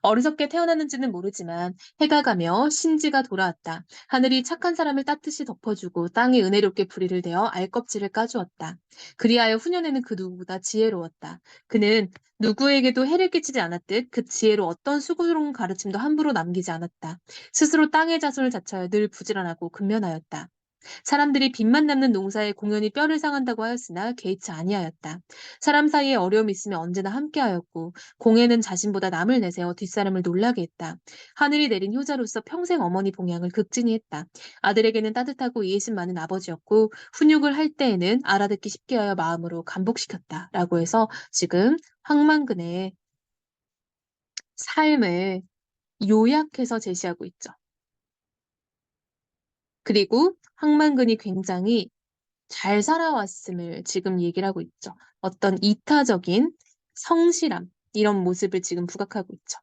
어리석게 태어났는지는 모르지만 해가 가며 신지가 돌아왔다. 하늘이 착한 사람을 따뜻이 덮어주고 땅이 은혜롭게 뿌리를 대어 알껍질을 까주었다. 그리하여 후년에는 그 누구보다 지혜로웠다. 그는 누구에게도 해를 끼치지 않았듯 그 지혜로 어떤 수고스러운 가르침도 함부로 남기지 않았다. 스스로 땅의 자손을 자처하여 늘 부지런하고 근면하였다. 사람들이 빚만 남는 농사에 공연히 뼈를 상한다고 하였으나 개의치 아니하였다. 사람 사이에 어려움이 있으면 언제나 함께하였고 공에는 자신보다 남을 내세워 뒷사람을 놀라게 했다. 하늘이 내린 효자로서 평생 어머니 봉양을 극진히 했다. 아들에게는 따뜻하고 이해심 많은 아버지였고 훈육을 할 때에는 알아듣기 쉽게 하여 마음으로 감복시켰다. 라고 해서 지금 황만근의 삶을 요약해서 제시하고 있죠. 그리고 황만근이 굉장히 잘 살아왔음을 지금 얘기를 하고 있죠. 어떤 이타적인 성실함, 이런 모습을 지금 부각하고 있죠.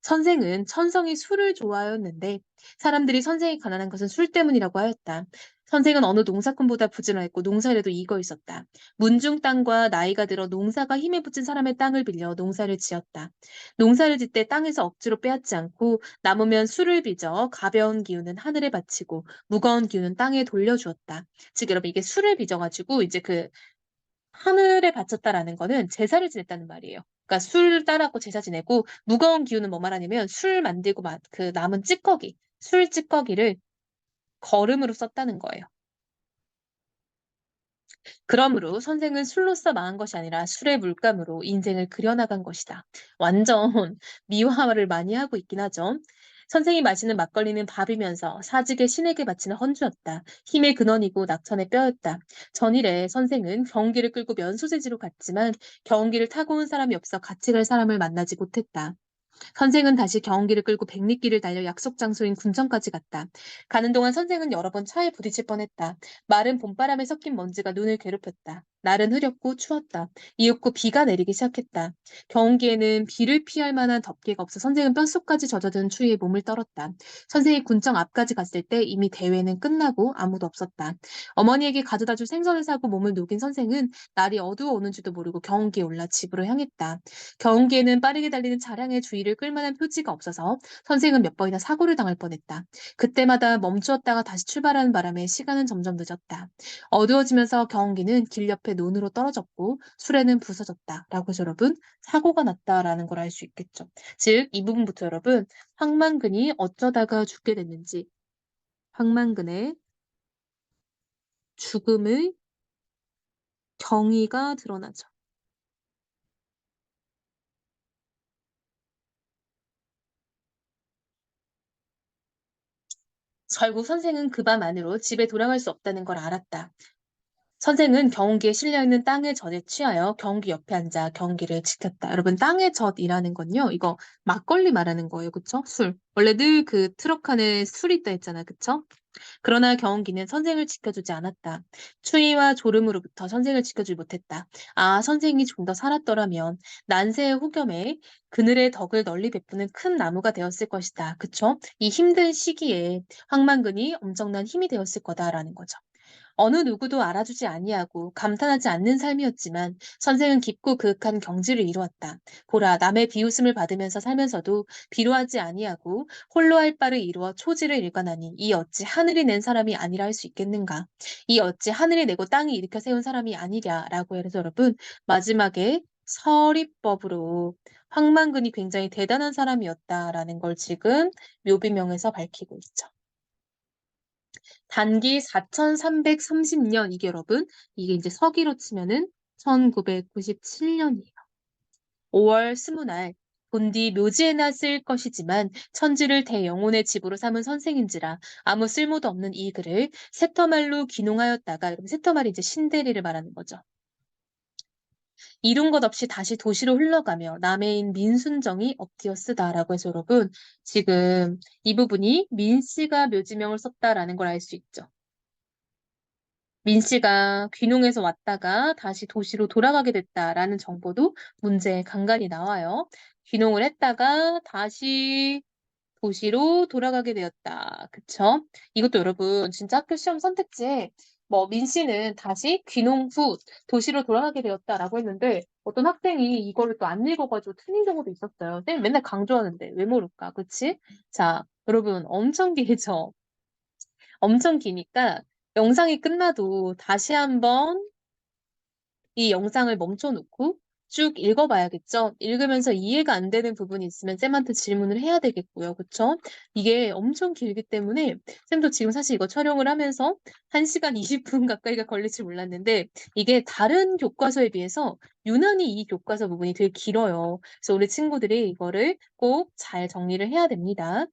선생은 천성이 술을 좋아하였는데 사람들이 선생이 가난한 것은 술 때문이라고 하였다. 선생은 어느 농사꾼보다 부지런했고 농사에도 이거 있었다. 문중 땅과 나이가 들어 농사가 힘에 붙인 사람의 땅을 빌려 농사를 지었다. 농사를 짓때 땅에서 억지로 빼앗지 않고 남으면 술을 빚어 가벼운 기운은 하늘에 바치고 무거운 기운은 땅에 돌려주었다. 즉 여러분 이게 술을 빚어가지고 이제 그 하늘에 바쳤다라는 거는 제사를 지냈다는 말이에요. 그러니까 술 따라고 제사 지내고 무거운 기운은 뭐 말하냐면 술 만들고 그 남은 찌꺼기, 술 찌꺼기를 거름으로 썼다는 거예요. 그러므로 선생은 술로써 망한 것이 아니라 술의 물감으로 인생을 그려나간 것이다. 완전 미화를 많이 하고 있긴 하죠. 선생이 마시는 막걸리는 밥이면서 사직의 신에게 바치는 헌주였다. 힘의 근원이고 낙천의 뼈였다. 전일에 선생은 경운기를 끌고 면소재지로 갔지만 경운기를 타고 온 사람이 없어 같이 갈 사람을 만나지 못했다. 선생은 다시 경운기를 끌고 백리길을 달려 약속 장소인 군청까지 갔다. 가는 동안 선생은 여러 번 차에 부딪힐 뻔했다. 마른 봄바람에 섞인 먼지가 눈을 괴롭혔다. 날은 흐렸고 추웠다. 이윽고 비가 내리기 시작했다. 경운기에는 비를 피할 만한 덮개가 없어 선생은 뼛속까지 젖어든 추위에 몸을 떨었다. 선생이 군청 앞까지 갔을 때 이미 대회는 끝나고 아무도 없었다. 어머니에게 가져다 줄 생선을 사고 몸을 녹인 선생은 날이 어두워 오는지도 모르고 경운기에 올라 집으로 향했다. 경운기에는 빠르게 달리는 차량의 주의를 끌만한 표지가 없어서 선생은 몇 번이나 사고를 당할 뻔했다. 그때마다 멈추었다가 다시 출발하는 바람에 시간은 점점 늦었다. 어두워지면서 경운기는 길 옆에 논으로 떨어졌고 수레는 부서졌다. 라고 해서 여러분 사고가 났다라는 걸 알 수 있겠죠. 즉 이 부분부터 여러분 황만근이 어쩌다가 죽게 됐는지 황만근의 죽음의 경위가 드러나죠. 결국 선생은 그 밤 안으로 집에 돌아갈 수 없다는 걸 알았다. 선생은 경운기에 실려있는 땅의 젖에 취하여 경운기 옆에 앉아 경운기를 지켰다. 여러분 땅의 젖이라는 건요. 이거 막걸리 말하는 거예요. 그쵸? 술. 원래 늘 그 트럭 안에 술이 있다 했잖아. 그쵸? 그러나 경운기는 선생을 지켜주지 않았다. 추위와 졸음으로부터 선생을 지켜주지 못했다. 아, 선생이 좀 더 살았더라면 난세의 후겸에 그늘의 덕을 널리 베푸는 큰 나무가 되었을 것이다. 그쵸? 이 힘든 시기에 황만근이 엄청난 힘이 되었을 거다라는 거죠. 어느 누구도 알아주지 아니하고 감탄하지 않는 삶이었지만 선생은 깊고 그윽한 경지를 이루었다. 보라, 남의 비웃음을 받으면서 살면서도 비로하지 아니하고 홀로 할 바를 이루어 초지를 일관하니 이 어찌 하늘이 낸 사람이 아니라 할 수 있겠는가? 이 어찌 하늘이 내고 땅이 일으켜 세운 사람이 아니랴라고 해서 여러분 마지막에 서리법으로 황만근이 굉장히 대단한 사람이었다라는 걸 지금 묘비명에서 밝히고 있죠. 단기 4330년 이게 여러분 이게 이제 서기로 치면은 1997년이에요. 5월 20날 본디 묘지에나 쓸 것이지만 천지를 대영혼의 집으로 삼은 선생인지라 아무 쓸모도 없는 이 글을 세터말로 귀농하였다가 여러분 세터말이 이제 신대리를 말하는 거죠. 이룬 것 없이 다시 도시로 흘러가며 남해인 민순정이 엎드었으다라고 해서 여러분 지금 이 부분이 민 씨가 묘지명을 썼다라는 걸 알 수 있죠. 민 씨가 귀농해서 왔다가 다시 도시로 돌아가게 됐다라는 정보도 문제에 간간히 나와요. 귀농을 했다가 다시 도시로 돌아가게 되었다. 그쵸? 이것도 여러분 진짜 학교 시험 선택지에 뭐 민 씨는 다시 귀농 후 도시로 돌아가게 되었다라고 했는데 어떤 학생이 이거를 또 안 읽어가지고 틀린 경우도 있었어요. 쌤 맨날 강조하는데 왜 모를까? 그치? 자, 여러분 엄청 길죠? 엄청 기니까 영상이 끝나도 다시 한번 이 영상을 멈춰놓고 쭉 읽어봐야겠죠? 읽으면서 이해가 안 되는 부분이 있으면 쌤한테 질문을 해야 되겠고요. 그쵸? 이게 엄청 길기 때문에 쌤도 지금 사실 이거 촬영을 하면서 1시간 20분 가까이가 걸릴 줄 몰랐는데 이게 다른 교과서에 비해서 유난히 이 교과서 부분이 되게 길어요. 그래서 우리 친구들이 이거를 꼭 잘 정리를 해야 됩니다.